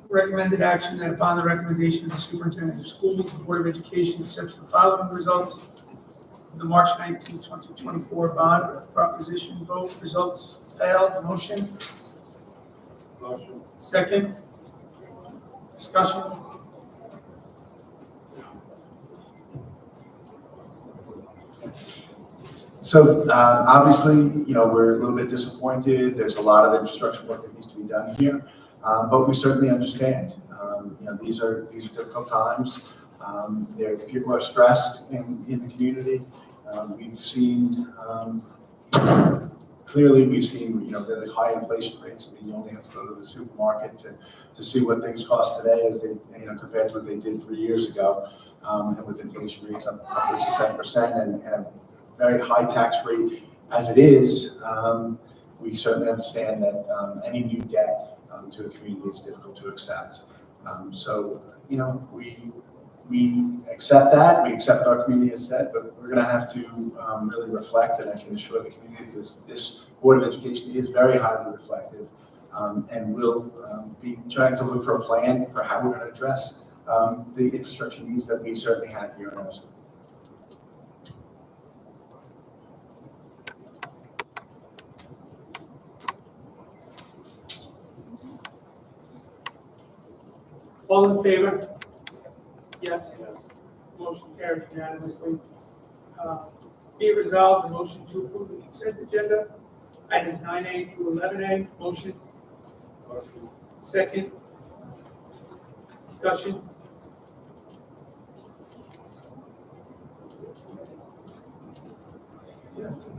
Recommended action that upon the recommendation of the superintendent of schools, the Board of Education accepts the following results of the March 19, 2024 bond proposition vote. Results failed. Motion? Motion. Second? Discussion? So obviously, we're a little bit disappointed. There's a lot of infrastructure work that needs to be done here, but we certainly understand. These are difficult times. People are stressed in the community. We've seen clearly the high inflation rates. I mean, you only have to go to the supermarket to see what things cost today as they compared to what they did 3 years ago, and with inflation rates upwards of 7% and a very high tax rate as it is, we certainly understand that any new debt to a community is difficult to accept. So we accept that. We accept what our community has said, but we're going to have to really reflect, and I can assure the community this Board of Education is very highly reflective, and we'll be trying to look for a plan for how we're going to address the infrastructure needs that we certainly have here in our school. All in favor? Yes. Motion carried unanimously. Be it resolved, the motion to approve the consent agenda, items 9A through 11A. Motion? Motion. Second? Discussion?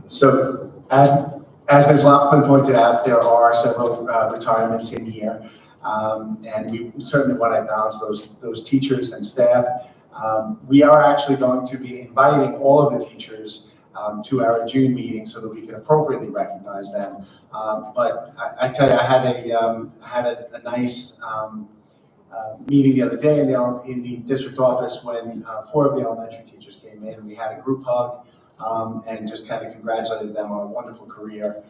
So as Ms. Loughlin pointed out, there are several retirements in here. And we certainly want to acknowledge those teachers and staff. We are actually going to be inviting all of the teachers to our June meeting so that we can appropriately recognize them. But I tell you, I had a nice meeting the other day in the district office when 4 of the elementary teachers came in, and we had a group hug and just kind of congratulated them on a wonderful career.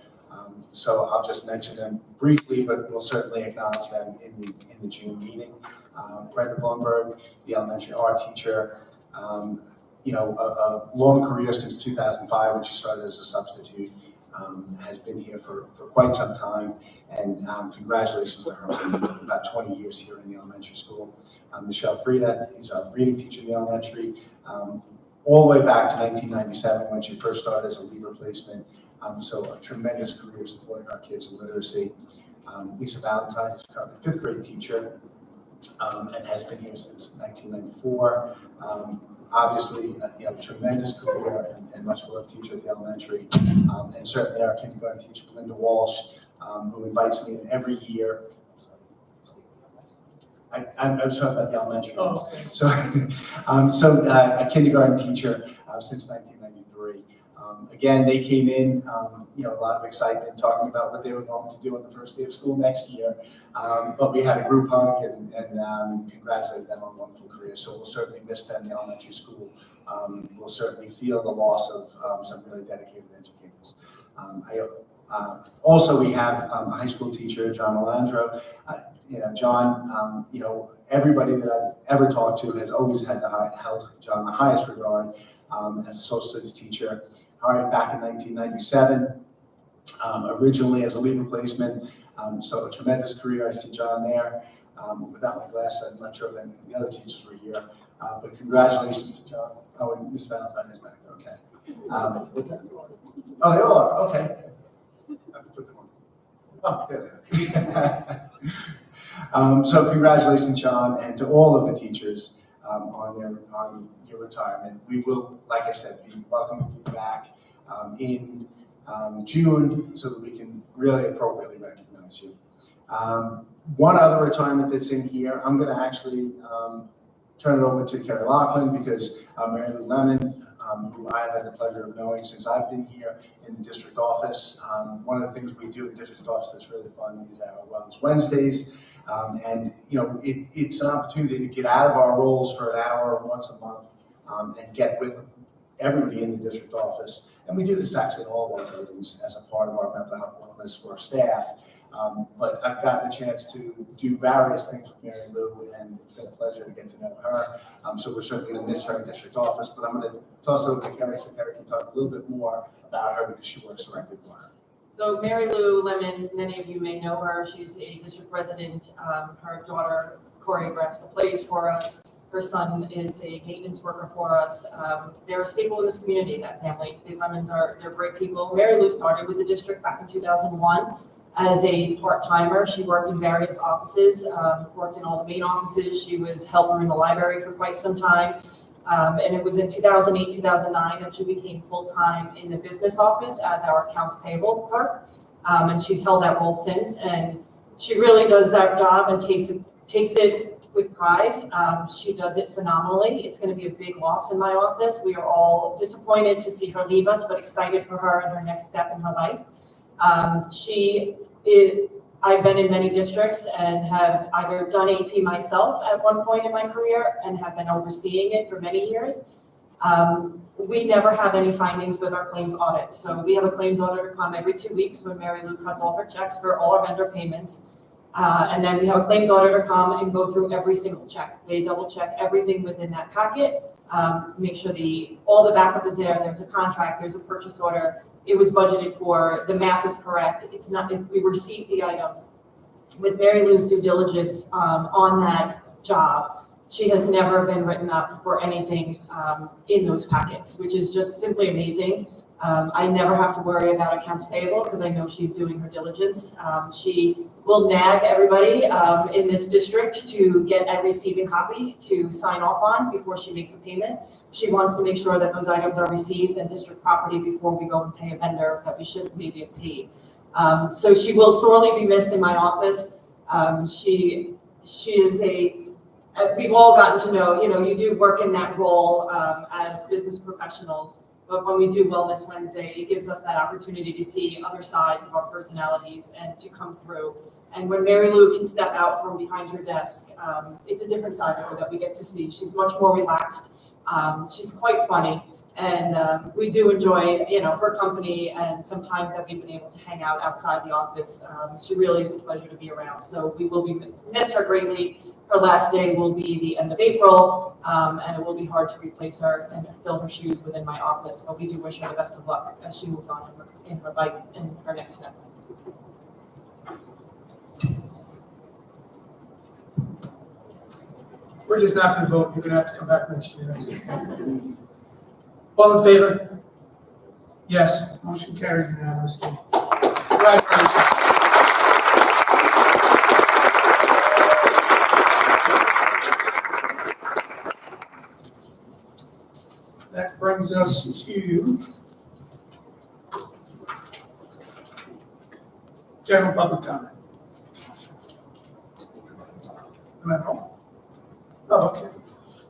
So I'll just mention them briefly, but we'll certainly acknowledge them in the June meeting. Brenda Blumberg, the elementary art teacher, a long career since 2005 when she started as a substitute, has been here for quite some time, and congratulations to her on about 20 years here in the elementary school. Michelle Frieda is our reading teacher in the elementary, all the way back to 1997 when she first started as a leave replacement. So a tremendous career supporting our kids in literacy. Lisa Valentine is currently a 5th grade teacher and has been here since 1994. Obviously, tremendous career and much beloved teacher at the elementary. And certainly our kindergarten teacher, Linda Walsh, who invites me in every year. I was talking about the elementary ones. So a kindergarten teacher since 1993. Again, they came in, a lot of excitement talking about what they were going to do on the first day of school next year. But we had a group hug and congratulated them on a wonderful career. So we'll certainly miss them, the elementary school. We'll certainly feel the loss of some really dedicated educators. Also, we have a high school teacher, John Melandro. John, everybody that I've ever talked to has always held John in the highest regard as a social studies teacher. Hired back in 1997, originally as a leave replacement. So a tremendous career. I see John there. Without my glasses, I'm not sure if any of the other teachers were here. But congratulations to John. Oh, and Ms. Valentine is back. Okay. What's that? Oh, they all are. Okay. I have to put them on. Oh, there they are. So congratulations, John, and to all of the teachers on your retirement. We will, like I said, be welcoming you back in June so that we can really appropriately recognize you. One other retirement that's in here, I'm going to actually turn it over to Carrie Loughlin because Mary Lou Lemon who I've had the pleasure of knowing since I've been here in the district office. One of the things we do in the district office that's really fun is our Wellness Wednesdays. And, it's an opportunity to get out of our roles for an hour once a month and get with everybody in the district office. And we do this actually in all of our buildings as a part of our mental health wellness for our staff. But I've gotten a chance to do various things with Mary Lou, and it's been a pleasure to get to know her. So we're certainly going to miss her in district office, but I'm going to toss it over to Kerry so Kerry can talk a little bit more about her because she works directly for her. So Mary Lou Lemon, many of you may know her. She's a district resident. Her daughter choreographs the plays for us. Her son is a maintenance worker for us. They're a staple in this community, that family. The Lemons they're great people. Mary Lou started with the district back in 2001 as a part-timer. She worked in various offices, worked in all the main offices. She was helper in the library for quite some time. And it was in 2008, 2009 that she became full-time in the business office as our accounts payable clerk. And she's held that role since. And she really does that job and takes it with pride. She does it phenomenally. It's going to be a big loss in my office. We are all disappointed to see her leave us, but excited for her and her next step in her life. I've been in many districts and have either done AP myself at one point in my career and have been overseeing it for many years. We never have any findings with our claims audits. So we have a claims auditor come every 2 weeks when Mary Lou cuts all her checks for all our vendor payments. And then we have a claims auditor come and go through every single check. They double check everything within that packet, make sure all the backup is there. There's a contract, there's a purchase order. It was budgeted for, the math is correct. It's not, we received the items. With Mary Lou's due diligence on that job, she has never been written up for anything in those packets, which is just simply amazing. I never have to worry about accounts payable because I know she's doing her diligence. She will nag everybody in this district to get a receiving copy to sign off on before she makes a payment. She wants to make sure that those items are received in district property before we go and pay a vendor that we shouldn't maybe have paid. So she will sorely be missed in my office. She is we've all gotten to know, you do work in that role as business professionals. But when we do Wellness Wednesday, it gives us that opportunity to see other sides of our personalities and to come through. And when Mary Lou can step out from behind her desk, it's a different side of her that we get to see. She's much more relaxed. She's quite funny. And we do enjoy, her company, and sometimes that we've been able to hang out outside the office. She really is a pleasure to be around. So we will miss her greatly. Her last day will be the end of April, and it will be hard to replace her and fill her shoes within my office. But we do wish her the best of luck as she moves on in her life and her next steps. We're just not going to vote. You're going to have to come back next year. That's it. All in favor? Yes. Motion carries unanimously. Congratulations. That brings us to general public comment. Am I wrong? Oh, okay.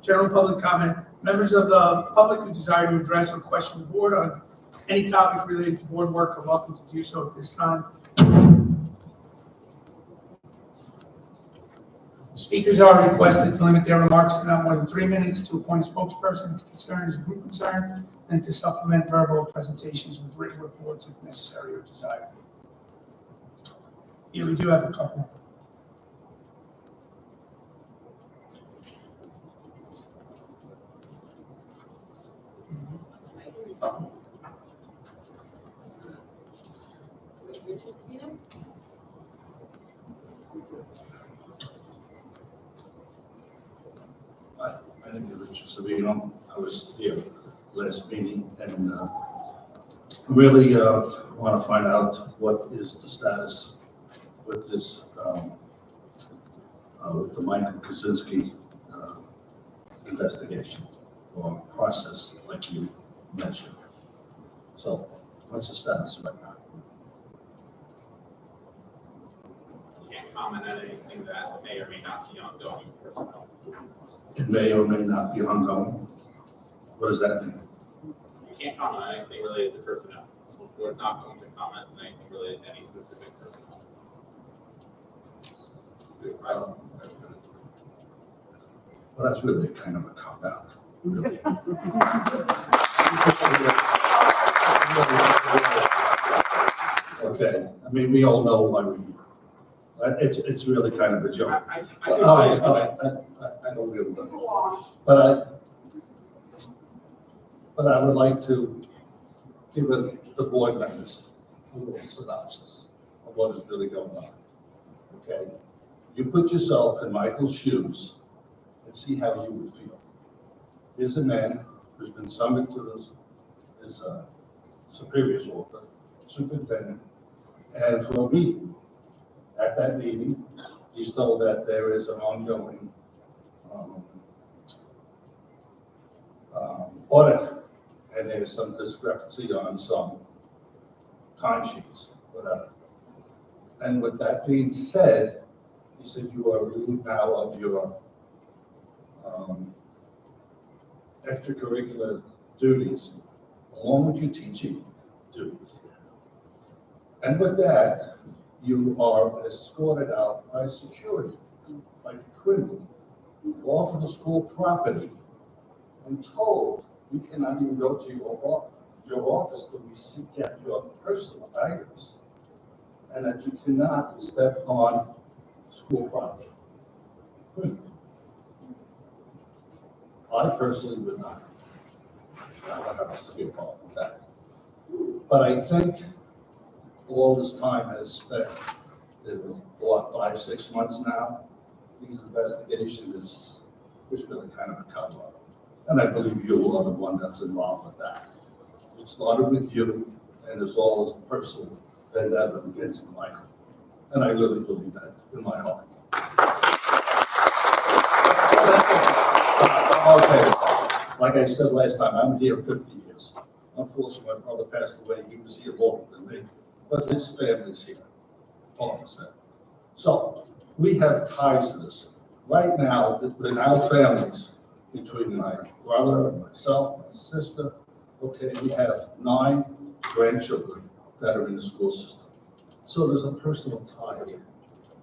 General public comment. Members of the public who desire to address or question the board on any topic related to board work are welcome to do so at this time. Speakers are requested to limit their remarks to not more than 3 minutes, to appoint a spokesperson if concern is a group concern, and to supplement verbal presentations with written reports if necessary or desired. Here we do have a couple. My name is Richard Savino. I was here last meeting, and really want to find out what is the status with this, with the Michael Kaczynski investigation or process, like you mentioned. So, what's the status right now? Can't comment on anything that may or may not be ongoing personnel. It may or may not be ongoing. What does that mean? can't comment on anything related to personnel. The board's not going to comment on anything related to any specific personnel. Well, that's really kind of a cop-out, really. Okay, I mean, we all know why we're here. It's really kind of a joke. I All right, I don't really know. But I would like to give the board members a little synopsis of what is really going on. Okay? You put yourself in Michael's shoes and see how you would feel. Here's a man who's been summoned to his superior's office, superintendent, and for a meeting. At that meeting, he's told that there is an ongoing audit, and there's some discrepancy on some timesheets, whatever. And with that being said, he said, you are relieved now of your extracurricular duties, along with your teaching duties. And with that, you are escorted out by security, like a criminal, off of the school property, and told you cannot even go to your office to seek out your personal items, and that you cannot step on school property. I personally would not. I don't have a severe problem with that. But I think all this time has spent, what, 5-6 months now? These investigations is really kind of a cover-up. And I believe you are the one that's involved with that. It started with you, and it's all as personal vendetta against Michael. And I really believe that in my heart. Okay, like I said last time, I'm here 50 years. Unfortunately, my brother passed away. He was here longer than me, but his family's here, all of us there. So we have ties to this. Right now, the now families between my brother, myself, my sister, okay, we have 9 grandchildren that are in the school system. So there's a personal tie here.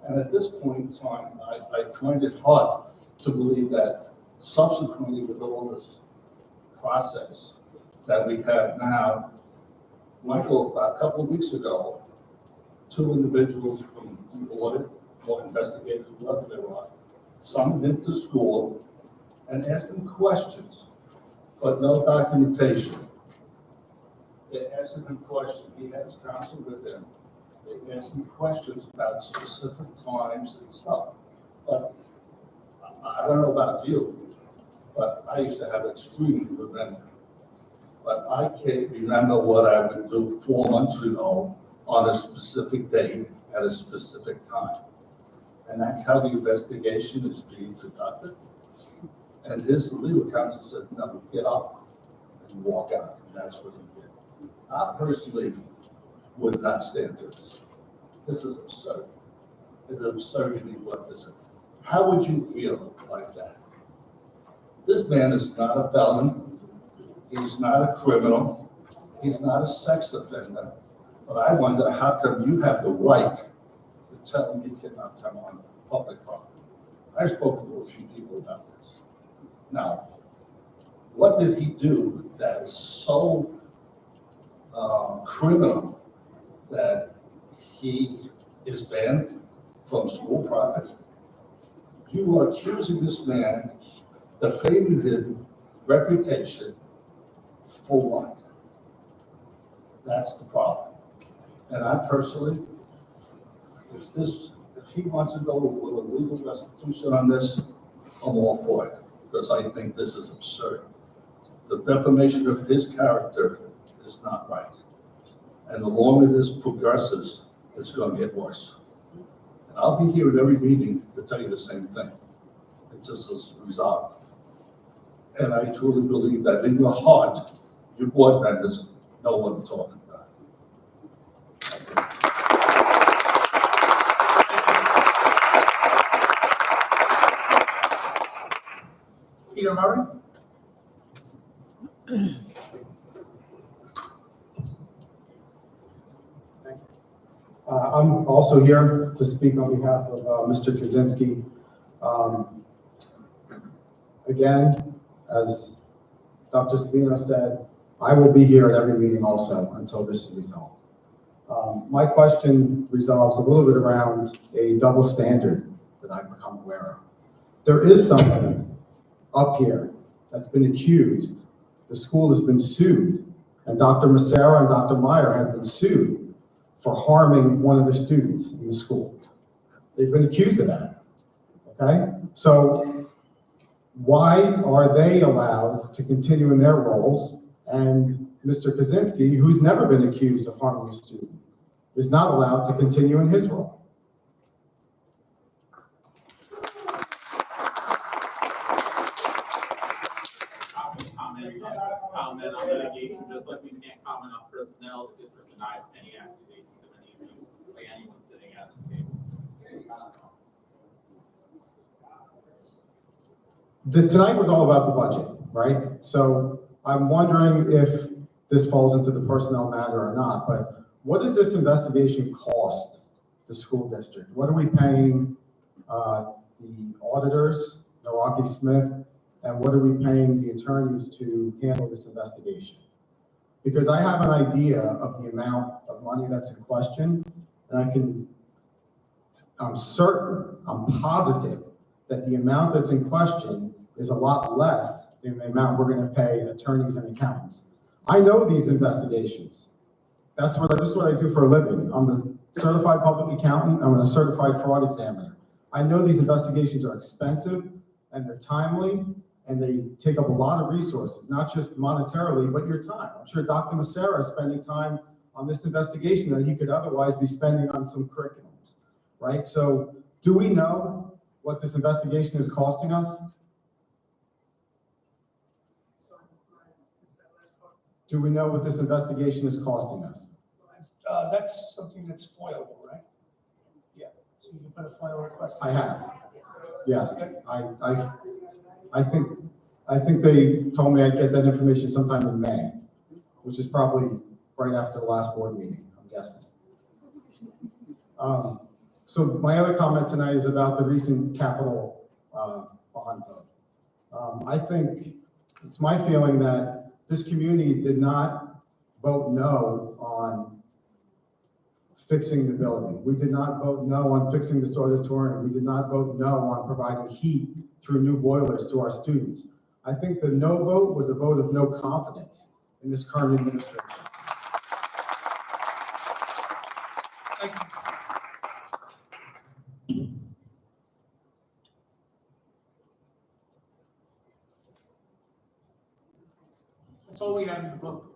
And at this point in time, I find it hard to believe that subsequently with all this process that we have now, Michael, a couple of weeks ago, 2 individuals from the audit or investigators, whoever they were, summoned him to school and asked him questions, but no documentation. They asked him questions. He has counsel with him. They asked him questions about specific times and stuff. But I don't know about you, but I used to have extremely good memory. But I can't remember what I would do 4 months ago on a specific date at a specific time. And that's how the investigation is being conducted. And his legal counsel said, no, get up and walk out. And that's what he did. I personally would not stand for this. This is absurd. It's absurdity what this is. How would you feel like that? This man is not a felon. He's not a criminal. He's not a sex offender. But I wonder how come you have the right to tell him he cannot come on public property. I've spoken to a few people about this. Now, what did he do that is so criminal that he is banned from school property? You are accusing this man, defaming his reputation for what? That's the problem. And I personally, if he wants to go with a legal restitution on this, I'm all for it, because I think this is absurd. The defamation of his character is not right. And the longer this progresses, it's going to get worse. And I'll be here at every meeting to tell you the same thing. It just is resolved. And I truly believe that in your heart, your board members know what I'm talking about. Peter Murray? I'm also here to speak on behalf of Mr. Kaczynski. Again, as Dr. Savino said, I will be here at every meeting also until this is resolved. My question resolves a little bit around a double standard that I've become aware of. There is somebody up here that's been accused, the school has been sued, and Dr. Massara and Dr. Meyer have been sued for harming one of the students in the school. They've been accused of that, okay? So why are they allowed to continue in their roles, and Mr. Kaczynski, who's never been accused of harming a student, is not allowed to continue in his role? Comment on litigation, just like we can't comment on personnel. The district denies any accusations of any abuse by anyone sitting at this table. Tonight was all about the budget, right? So I'm wondering if this falls into the personnel matter or not, but what does this investigation cost the school district? What are we paying the auditors, Naraki Smith, and what are we paying the attorneys to handle this investigation? Because I have an idea of the amount of money that's in question, and I'm certain, I'm positive that the amount that's in question is a lot less than the amount we're going to pay attorneys and accountants. I know these investigations. This is what I do for a living. I'm a certified public accountant. I'm a certified fraud examiner. I know these investigations are expensive and they're timely, and they take up a lot of resources, not just monetarily, but your time. I'm sure Dr. Massara is spending time on this investigation that he could otherwise be spending on some curriculums, right? So do we know what this investigation is costing us? Do we know what this investigation is costing us? That's something that's foilable, right? Yeah, so you can put a FOIL request. I have, yes. I think they told me I'd get that information sometime in May, which is probably right after the last board meeting, I'm guessing. So my other comment tonight is about the recent capital bond vote. I think it's my feeling that this community did not vote no on fixing the building. We did not vote no on fixing this auditorium. We did not vote no on providing heat through new boilers to our students. I think the no vote was a vote of no confidence in this current administration. Thank you. That's all we have in the book.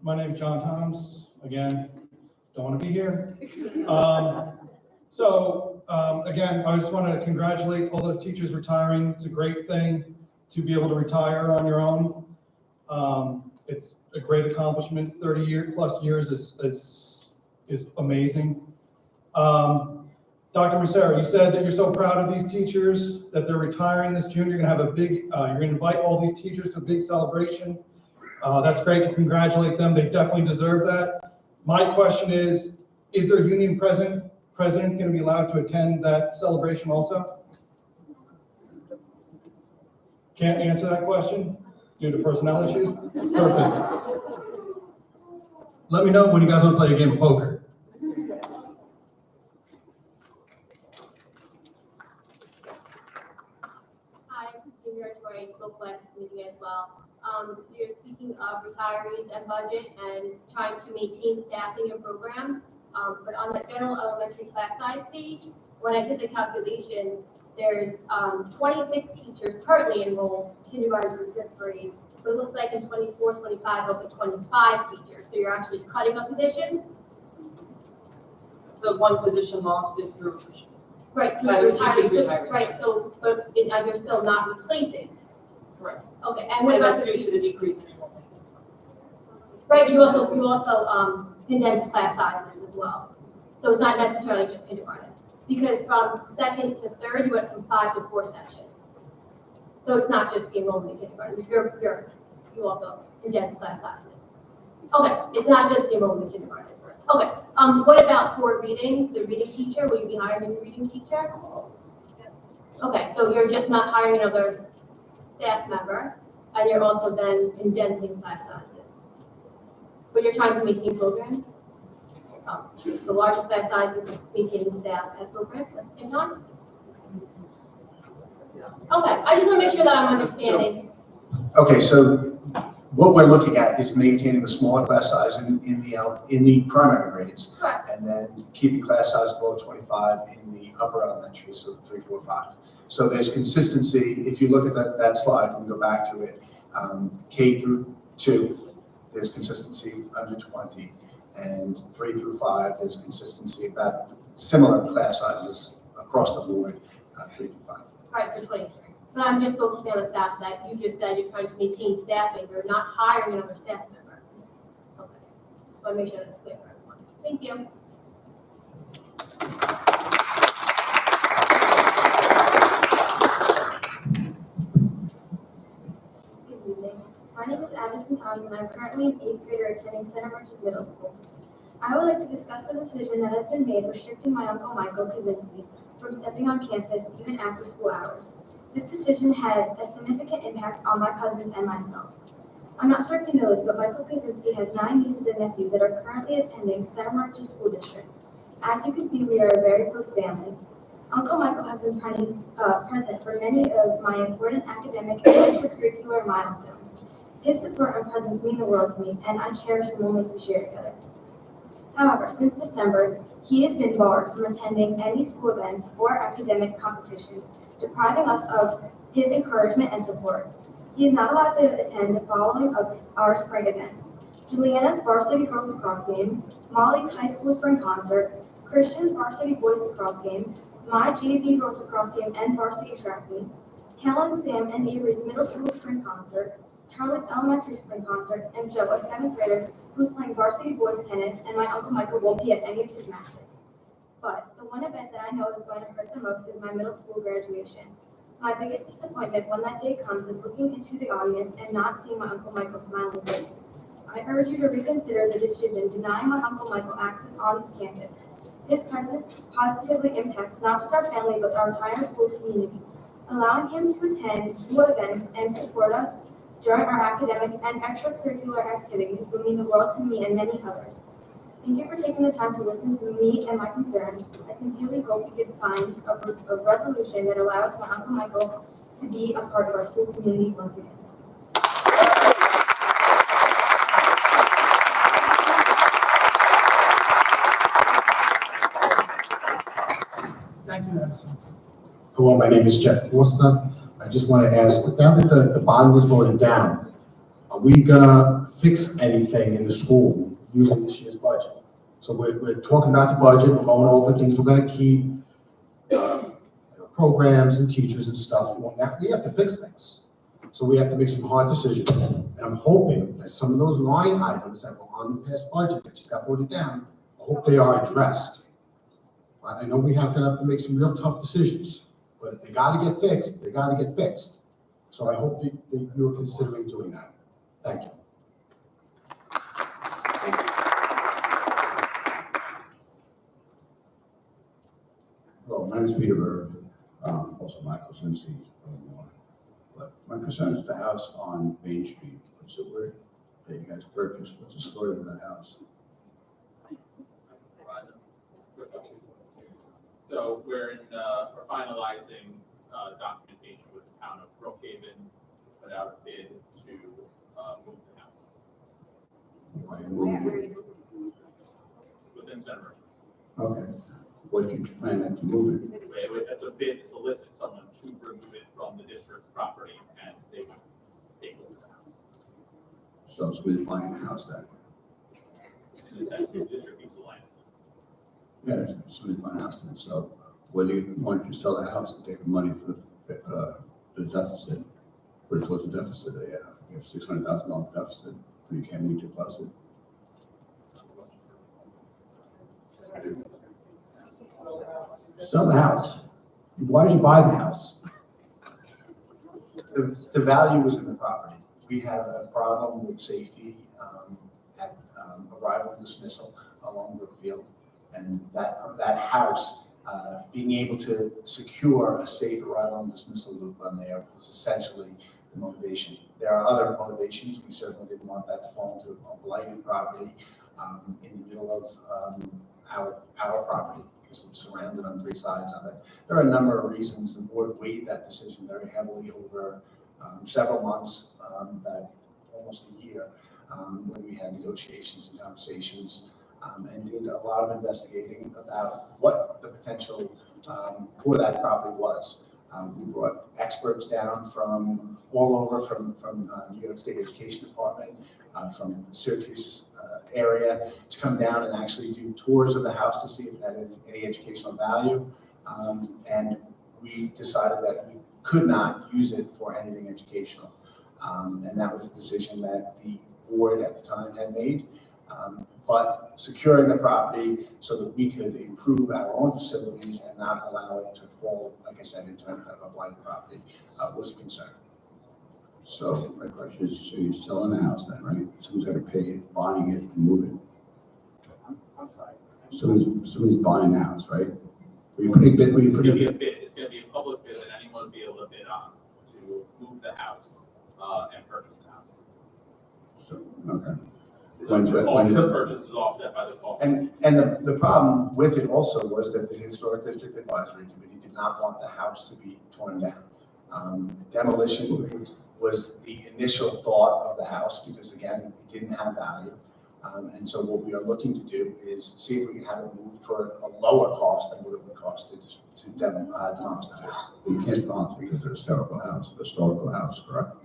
My name is John Toms. Again, don't want to be here. Again, I just want to congratulate all those teachers retiring. It's a great thing to be able to retire on your own. It's a great accomplishment. 30+ years is amazing. Dr. Massara, you said that you're so proud of these teachers, that they're retiring this June. You're going to have a big, you're going to invite all these teachers to a big celebration. That's great to congratulate them. They definitely deserve that. My question is their union president going to be allowed to attend that celebration also? Can't answer that question due to personnel issues? Perfect. Let me know when you guys want to play a game of poker. Hi, Senior Tori, spoke last meeting as well. You're speaking of retirees and budget and trying to maintain staffing and programs. But on the general elementary class size page, when I did the calculations, there's 26 teachers currently enrolled, kindergarten through 5th grade, but it looks like in 24, 25, over 25 teachers. So you're actually cutting a position. The one position lost is through attrition. Right, so By you're the teachers retiring. retiring. Right, so, but you're still not replacing. Correct. Okay, and what And about that's the due to the decrease in enrollment. right, but you also condense class sizes as well. So it's not necessarily just kindergarten. Because from second to third, you went from 5 to 4 sections. So it's not just the enrollment in kindergarten, you also condense class sizes. Okay, it's not just the enrollment in kindergarten. Okay, what about for reading, the reading teacher? Will you be hiring a reading teacher? Okay, so you're just not hiring another staff member, and you're also then condensing class sizes. But you're trying to maintain programs? The larger class sizes, maintaining staff and programs at the same time? Okay, I just want to make sure that I'm understanding. Okay, so what we're looking at is maintaining the smaller class size in the primary grades, Correct. and then keeping class size below 25 in the upper elementary, so 3, 4, 5. So there's consistency. If you look at that slide, we can go back to it. K through 2, there's consistency under 20, and 3 through 5, there's consistency about similar class sizes across the board, 3 through 5. Right, for 23. But I'm just focusing on the fact that you just said you're trying to maintain staffing, you're not hiring another staff member. Okay, just want to make sure that's clear for everyone. Thank you. Good evening. My name is Addison Thomas, and I'm currently an 8th grader attending Center Marches Middle School. I would like to discuss the decision that has been made restricting my Uncle Michael Kaczynski from stepping on campus even after school hours. This decision had a significant impact on my cousins and myself. I'm not sure if you know this, but Michael Kaczynski has 9 nieces and nephews that are currently attending Center Marches School District. As you can see, we are a very close family. Uncle Michael has been present for many of my important academic and extracurricular milestones. His support and presence mean the world to me, and I cherish the moments we share together. However, since December, he has been barred from attending any school events or academic competitions, depriving us of his encouragement and support. He is not allowed to attend the following of our spring events: Juliana's varsity girls lacrosse game, Molly's high school spring concert, Christian's varsity boys lacrosse game, my JV girls lacrosse game and varsity track meets, Kellen, Sam, and Avery's middle school spring concert, Charlie's elementary spring concert, and Joe, a 7th grader who's playing varsity boys tennis, and my Uncle Michael won't be at any of his matches. But the one event that I know is going to hurt the most is my middle school graduation. My biggest disappointment when that day comes is looking into the audience and not seeing my Uncle Michael's smiling face. I urge you to reconsider the decision denying my Uncle Michael access on this campus. His presence positively impacts not just our family, but our entire school community. Allowing him to attend school events and support us during our academic and extracurricular activities will mean the world to me and many others. Thank you for taking the time to listen to me and my concerns. I sincerely hope you can find a resolution that allows my Uncle Michael to be a part of our school community once again. Thank you, Addison. Hello, my name is Jeff Forster. I just want to ask, now that the bond was voted down, are we gonna fix anything in the school using this year's budget? So we're talking about the budget, we're going over things we're gonna keep, programs and teachers and stuff. Well, now we have to fix things. So we have to make some hard decisions. And I'm hoping that some of those line items that were on the past budget that just got voted down, I hope they are addressed. I know we have to make some real tough decisions, but if they gotta get fixed, they gotta get fixed. So I hope that you're considering doing that. Thank you. Hello, my name is Peter Berg, also Michael Kaczynski's brother-in-law. But my concern is the house on Main Street. Is it where that you guys purchased? What's the story of that house? So we're finalizing documentation with the town of Brookhaven, put out a bid to move the house Why you moving within Center. Okay. What you plan to move it? That's a bid to solicit someone to remove it from the district's property, and they would take over the house. So somebody's buying a house then. Essentially, the district keeps the land. Yeah, somebody's buying a house then. So whether you want to sell the house and take the money for the deficit, put it towards the deficit they have. You have $600,000 deficit, and you can't meet your budget. Sell the house. Why did you buy the house? The value was in the property. We have a problem with safety at arrival and dismissal along Brookfield. And that house, being able to secure a safe arrival and dismissal loop on there was essentially the motivation. There are other motivations. We certainly didn't want that to fall into a blighted property in the middle of our property, because it's surrounded on three sides of it. There are a number of reasons. The board weighed that decision very heavily over several months, about almost a year, when we had negotiations and conversations, and did a lot of investigating about what the potential for that property was. We brought experts down from all over, from New York State Education Department, from Syracuse area, to come down and actually do tours of the house to see if it had any educational value. And we decided that we could not use it for anything educational. And that was a decision that the board at the time had made. But securing the property so that we could improve our own facilities and not allow it to fall, like I said, into kind of a blighted property was a concern. So my question is, so you're selling the house then, right? Someone's got to pay it, buying it, and moving. I'm sorry. Somebody's buying the house, right? Were you putting bid? It's gonna be a bid. It's gonna be a public bid that anyone will be able to bid on to move the house and purchase the house. So, okay. The cost of the purchase is offset by the cost. And the problem with it also was that the Historic District Advisory Committee did not want the house to be torn down. Demolition was the initial thought of the house because, again, it didn't have value. And so what we are looking to do is see if we can have it moved for a lower cost than what it would cost to demolish the house. You can't demolish because it's a historical house, correct?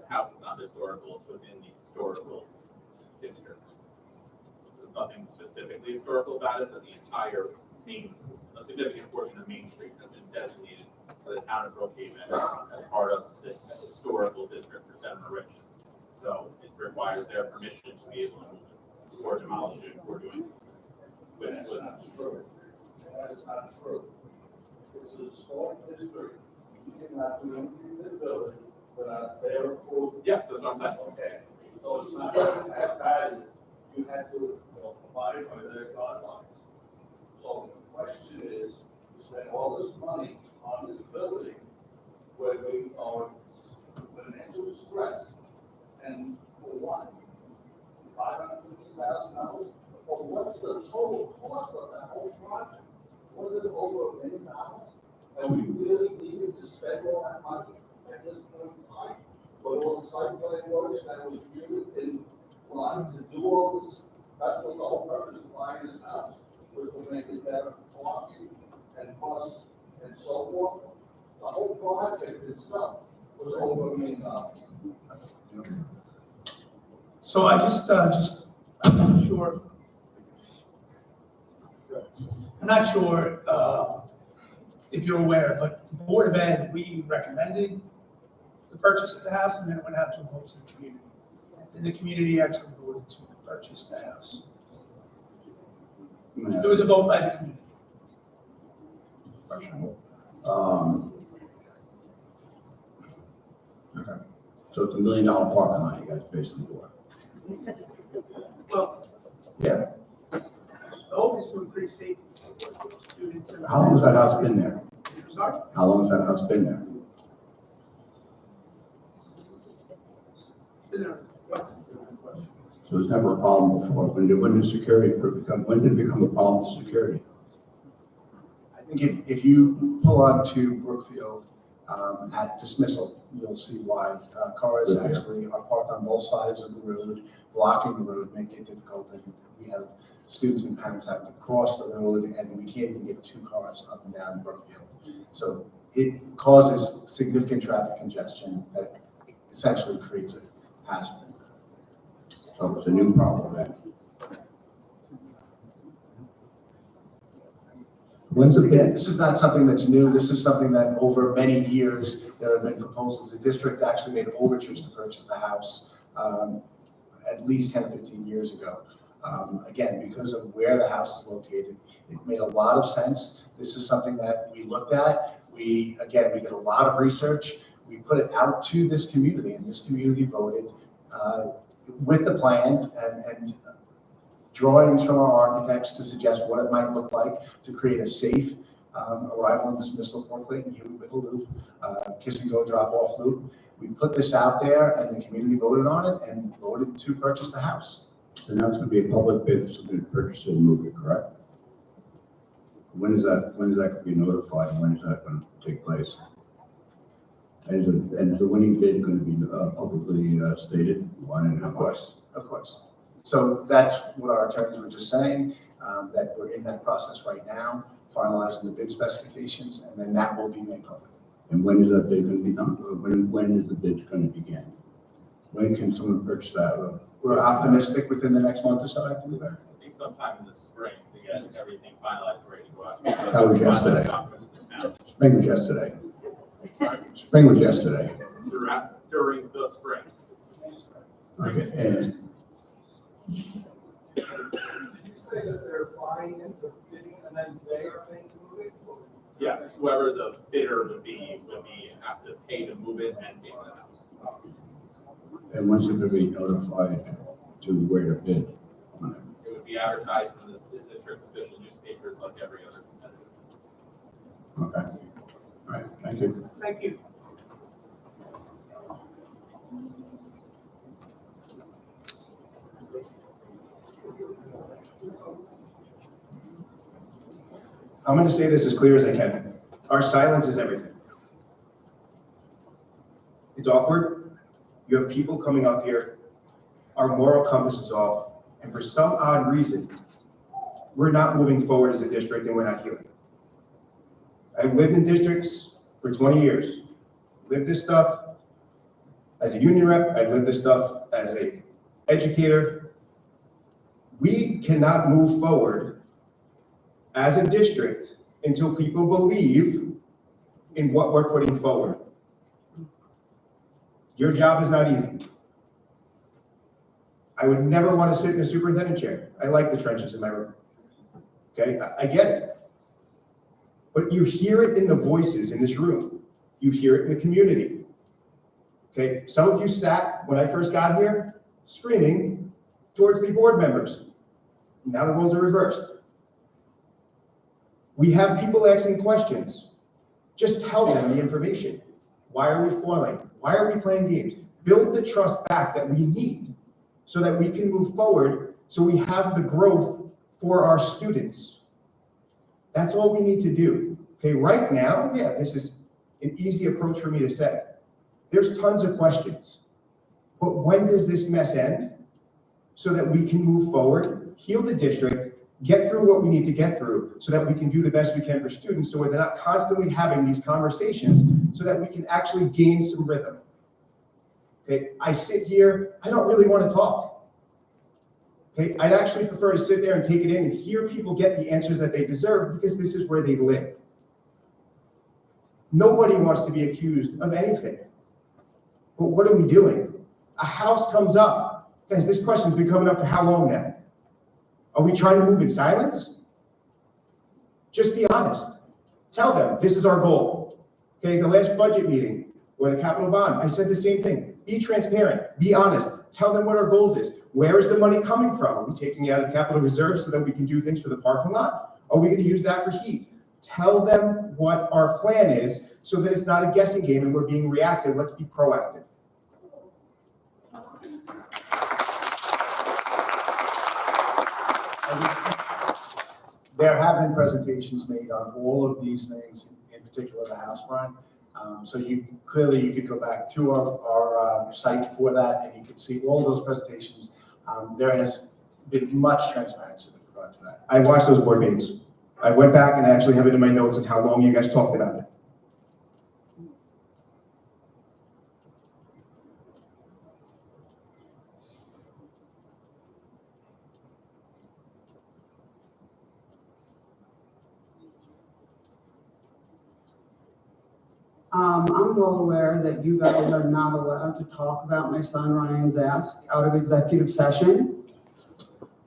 The house is not historical, it's within the historical district. There's nothing specifically historical about it, but the entire a significant portion of Main Street has been designated for the town of Brookhaven as part of the historical district for Seven Riches. So it requires their permission to be able to move it or demolish it or doing which was not true. That is not true. This is a historic district. You cannot do anything to the building without their approval. Yes, that's what I'm saying. Okay. So it's not as bad as you have to abide by their guidelines. So the question is, we spend all this money on this building where we are financial stress, and for what? $550,000? Well, what's the total cost of that whole project? Was it over $1 million? And we really needed to spend all that money at this point in time? But all the site plan works that was given in line to do all this, that's what the whole purpose of buying this house was, to make it better for parking and bus and so forth. The whole project itself was over $1 million. So I I'm not sure if you're aware, but the Board of Ed, we recommended the purchase of the house, and then it went out to a vote to the community. And the community actually voted to purchase the house. It was a vote by the community. Okay. So it's $1 million parking lot you guys basically bought. Well, Yeah. the hope is to increase safety for students. And How long has that house been there? Sorry? How long has that house been there? So it's never a problem before. When did security become? When did it become a problem with security? I think if you pull onto Brookfield at dismissal, you'll see why cars actually are parked on both sides of the road, blocking the road, making it difficult. And we have students and parents having to cross the road, and we can't even get two cars up and down Brookfield. So it causes significant traffic congestion that essentially creates a hazard. So it's a new problem then. When's the Again, bid? this is not something that's new. This is something that over many years, there have been proposals. The district actually made overtures to purchase the house at least 10, 15 years ago. Again, because of where the house is located, it made a lot of sense. This is something that we looked at. We did a lot of research. We put it out to this community, and this community voted with the plan and drawings from our architects to suggest what it might look like to create a safe arrival and dismissal for Clayton Huey with a loop, kiss and go drop off loop. We put this out there and the community voted on it and voted to purchase the house. So now it's gonna be a public bid, so we're gonna purchase it and move it, correct? When is that gonna be notified, and when is that gonna take place? And is the winning bid gonna be publicly stated, when and how much? Of course. So that's what our attorneys were just saying, that we're in that process right now, finalizing the bid specifications, and then that will be made public. And when is that bid gonna be done? When is the bid gonna begin? When can someone purchase that? We're optimistic within the next month or so, I believe. I think sometime in the spring to get everything finalized, ready to go out. That was yesterday. Spring was yesterday. Spring was yesterday. Throughout, during the spring. Okay, and Did you say that they're buying into bidding and then they are paying to move it? Yes, whoever the bidder would be have to pay to move it and pay for the house. and once it could be notified to where to bid on it. It would be advertised in the district's official newspapers like every other competitor. Okay, all right, thank you. Thank you. I'm going to say this as clear as I can. Our silence is everything. It's awkward. You have people coming up here. Our moral compass is off. And for some odd reason, we're not moving forward as a district and we're not healing. I've lived in districts for 20 years. Lived this stuff as a union rep. I've lived this stuff as an educator. We cannot move forward as a district until people believe in what we're putting forward. Your job is not easy. I would never want to sit in a superintendent chair. I like the trenches in my room. Okay, I get it. But you hear it in the voices in this room. You hear it in the community. Okay, some of you sat when I first got here screaming towards the board members. Now the roles are reversed. We have people asking questions. Just tell them the information. Why are we foiling? Why are we playing games? Build the trust back that we need so that we can move forward, so we have the growth for our students. That's all we need to do. Okay, right now, yeah, this is an easy approach for me to say. There's tons of questions. But when does this mess end? So that we can move forward, heal the district, get through what we need to get through so that we can do the best we can for students, so we're not constantly having these conversations, so that we can actually gain some rhythm. Okay, I sit here, I don't really want to talk. Okay, I'd actually prefer to sit there and take it in and hear people get the answers that they deserve, because this is where they live. Nobody wants to be accused of anything. But what are we doing? A house comes up. Guys, this question's been coming up for how long now? Are we trying to move in silence? Just be honest. Tell them this is our goal. Okay, the last budget meeting or the capital bond, I said the same thing. Be transparent, be honest. Tell them what our goals is. Where is the money coming from? Are we taking it out of capital reserves so that we can do things for the parking lot? Are we going to use that for heat? Tell them what our plan is so that it's not a guessing game and we're being reactive. Let's be proactive. There have been presentations made on all of these things, in particular the house front. So you could go back to our site for that, and you can see all those presentations. There has been much transparency with regard to that. I watched those board meetings. I went back and I actually have it in my notes on how long you guys talked about it. I'm well aware that you guys are not allowed to talk about my son Ryan's ask out of executive session.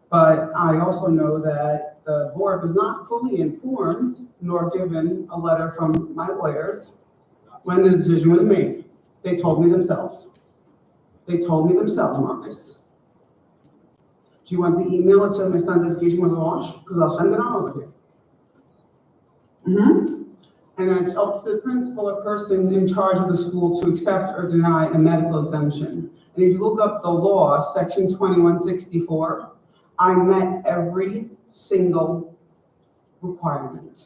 But I also know that the board was not fully informed nor given a letter from my lawyers when the decision was made. They told me themselves. They told me themselves, Marcus. Do you want the email that said my son's education was a wash? Because I'll send it on over here. And it's up to the principal or person in charge of the school to accept or deny a medical exemption. And if you look up the law, section 2164, I met every single requirement.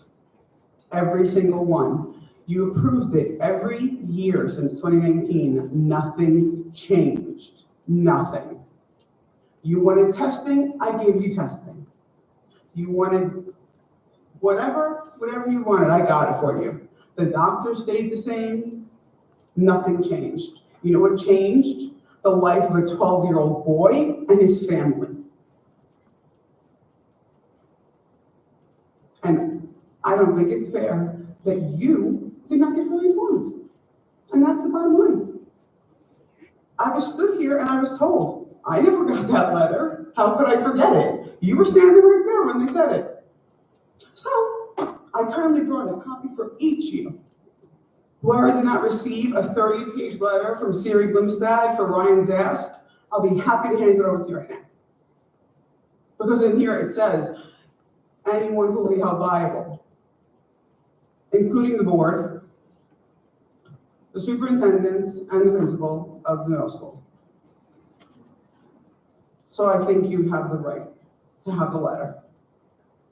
Every single one. You approved it every year since 2019. Nothing changed. Nothing. You wanted testing, I gave you testing. You wanted whatever you wanted, I got it for you. The doctor stayed the same, nothing changed. You know what changed? The life of a 12-year-old boy and his family. And I don't think it's fair that you did not get fully informed. And that's the bottom line. I was stood here and I was told, I never got that letter. How could I forget it? You were standing right there when they said it. So I kindly brought a copy for each of you. Whoever did not receive a 30-page letter from Siri Bloomstad for Ryan's ask, I'll be happy to hand it over to you right now. Because in here it says, anyone who will be held liable, including the board, the superintendents, and the principal of the middle school. So I think you have the right to have the letter.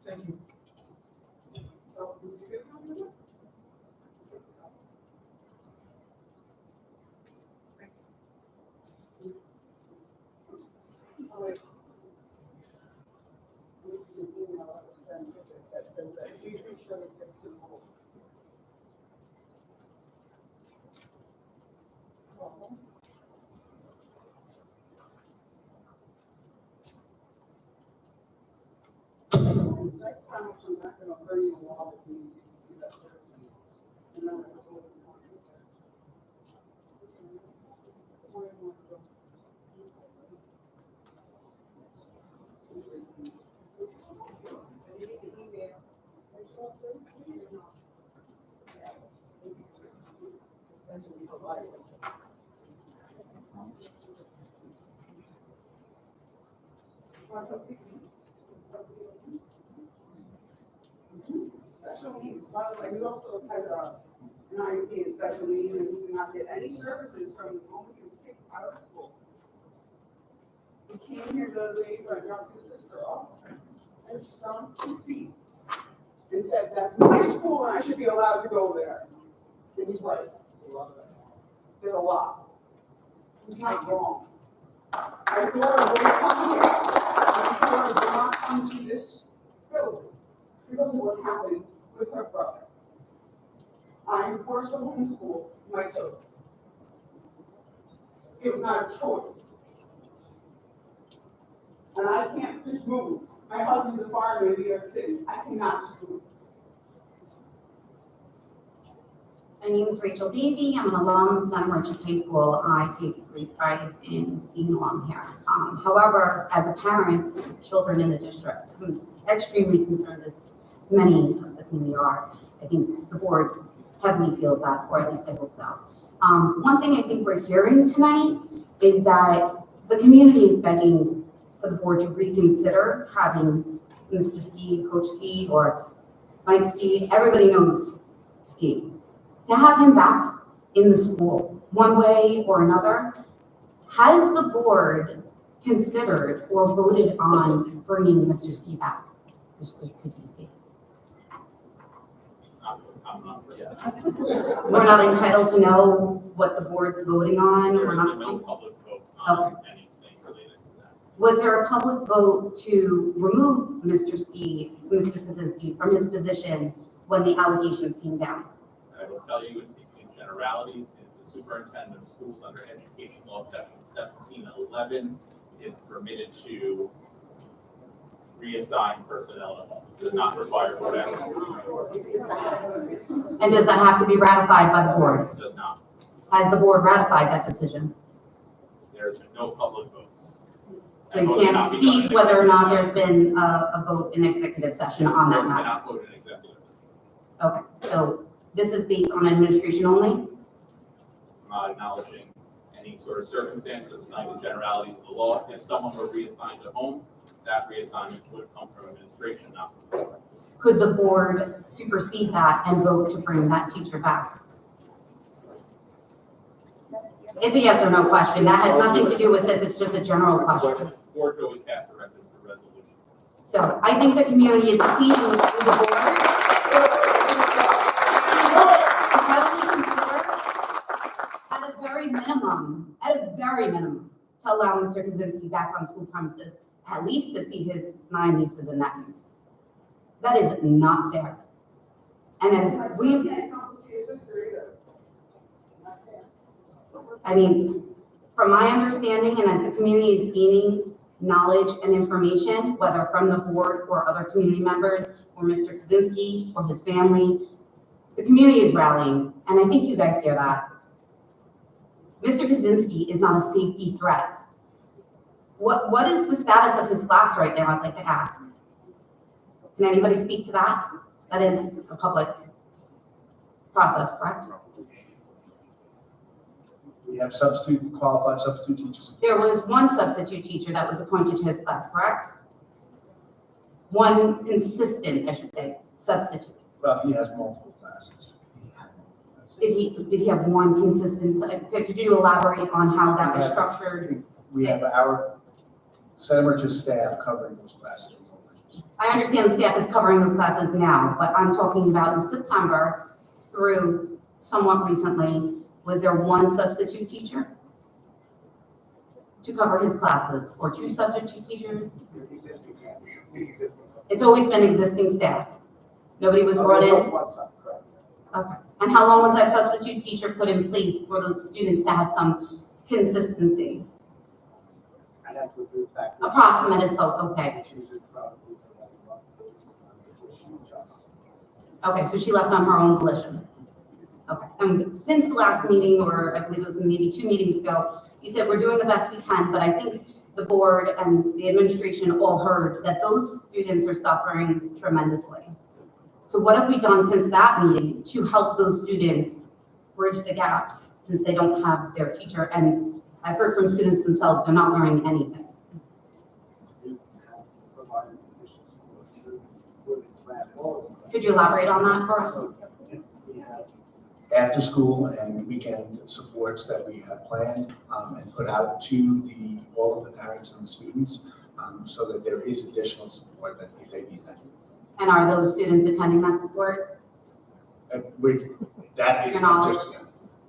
Thank you. Special needs, by the way, we also had an IEP in special needs, and we did not get any services from the moment he was kicked out of school. He came here the other day, I dropped his sister off, and stomped his feet, and said, that's my school, and I should be allowed to go there. And he's right. There's a lot. He's not wrong. I adore him when he comes here. I adore him will not come to this building because of what happened with her brother. I am forced to homeschool my children. It was not a choice. And I can't just move. My husband's a fireman in New York City. I cannot just move. My name is Rachel Davey. I'm an alum of Center Merchants High School. I take great pride in being alum here. However, as a parent, children in the district, I'm extremely concerned, as many of the community are. I think the board heavily feels that, or at least I hope so. One thing I think we're hearing tonight is that the community is begging for the board to reconsider having Mr. Ski, Coach Ski, or Mike Ski, everybody knows Ski, to have him back in the school, one way or another. Has the board considered or voted on bringing Mr. Ski back? Mr. Kaczynski? We're not entitled to know what the board's voting on. There We're is not. no public vote on anything related to that. Was there a public vote to remove Mr. Kaczynski from his position when the allegations came down? I will tell you, in speaking in generalities, is the superintendent of schools under education law section 1711 is permitted to reassign personnel at home. It does not require board action. And does that have to be ratified by the board? It does not. Has the board ratified that decision? There's been no public votes. So And you votes cannot can't be done in speak whether or not executive there's been a vote in executive session on that Boards matter? cannot vote in executive session. Okay, so this is based on administration only? I'm not acknowledging any sort of circumstances, not the generalities of the law. If someone were reassigned to home, that reassignment would come from administration, not from the board. Could the board supersede that and vote to bring that teacher back? It's a yes or no question. That has nothing to do with this. It's just a general question. Board could always cast directives through resolution. So I think the community is pleading with the board. Heavily consider, at a very minimum, to allow Mr. Kaczynski back on school premises, at least to see his 9 nieces and nephews. That is not fair. And as we, I mean, from my understanding, and as the community is gaining knowledge and information, whether from the board or other community members, or Mr. Kaczynski or his family, the community is rallying, and I think you guys hear that. Mr. Kaczynski is not a safety threat. What is the status of his class right now, I'd like to ask? Can anybody speak to that? That is a public process, correct? We have qualified substitute teachers. There was one substitute teacher that was appointed to his class, correct? One consistent, I should say, substitute. Well, he has multiple classes. Did he have one consistent, could you elaborate on how that was structured? We have our Center Merchant staff covering those classes. I understand the staff is covering those classes now, but I'm talking about in September through somewhat recently, was there one substitute teacher to cover his classes, or 2 substitute teachers? It's always been existing staff. Nobody was brought in? Okay. And how long was that substitute teacher put in place for those students to have some consistency? Approximate is okay. Okay, so she left on her own volition. Okay, and since the last meeting, or I believe it was maybe 2 meetings ago, you said we're doing the best we can, but I think the board and the administration all heard that those students are suffering tremendously. So what have we done since that meeting to help those students bridge the gaps, since they don't have their teacher? And I've heard from students themselves, they're not learning anything. Could you elaborate on that for us? After school and weekend supports that we have planned and put out to all of the parents and students so that there is additional support that if they need that. And are those students attending that support? That is Your knowledge?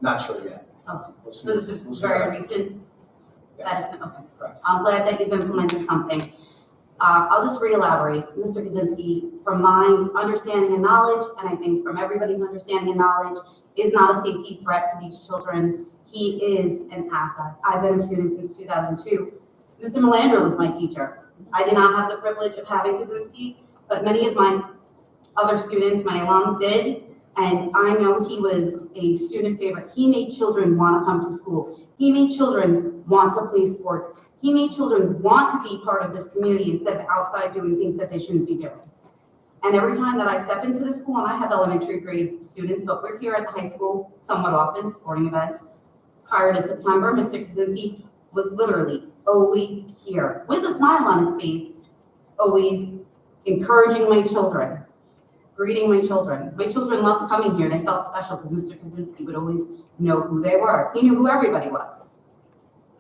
not sure yet. Okay. We'll see. So this is We'll see very how recent? Yes. That is, okay. Correct. I'm glad that you've implemented something. I'll just re-elaborate. Mr. Kaczynski, from my understanding and knowledge, and I think from everybody's understanding and knowledge, is not a safety threat to these children. He is an asset. I've been a student since 2002. Mr. Melandra was my teacher. I did not have the privilege of having Kaczynski, but many of my other students, my alums did, and I know he was a student favorite. He made children want to come to school. He made children want to play sports. He made children want to be part of this community instead of outside doing things that they shouldn't be doing. And every time that I step into the school, and I have elementary grade students, but we're here at the high school somewhat often, sporting events. Prior to September, Mr. Kaczynski was literally always here with a smile on his face, always encouraging my children, greeting my children. My children loved coming here. They felt special because Mr. Kaczynski would always know who they were. He knew who everybody was.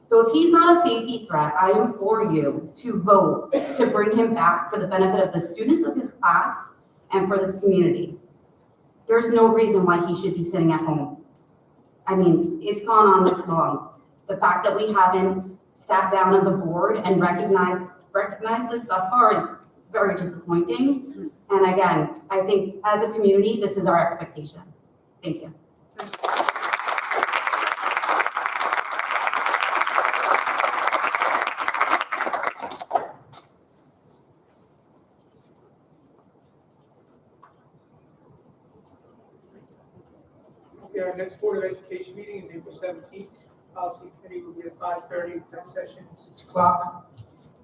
So if he's not a safety threat, I implore you to vote to bring him back for the benefit of the students of his class and for this community. There's no reason why he should be sitting at home. I mean, it's gone on this long. The fact that we haven't sat down as a board and recognized this thus far is very disappointing. And again, I think as a community, this is our expectation. Thank you. our next Board of Education meeting is April 17th. Policy committee will be at 5:30, exec session at 6 o'clock.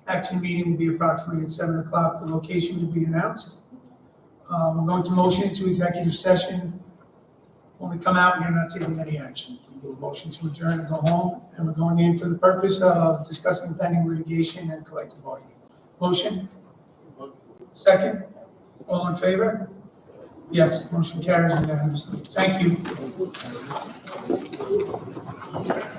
Action meeting will be approximately at 7 o'clock. The location will be announced. We're going to motion into executive session. When we come out, we are not taking any action. We will motion to adjourn and go home, and we're going in for the purpose of discussing pending litigation and collective bargaining. Motion? Second? All in favor? Yes, motion carries unanimously. Thank you.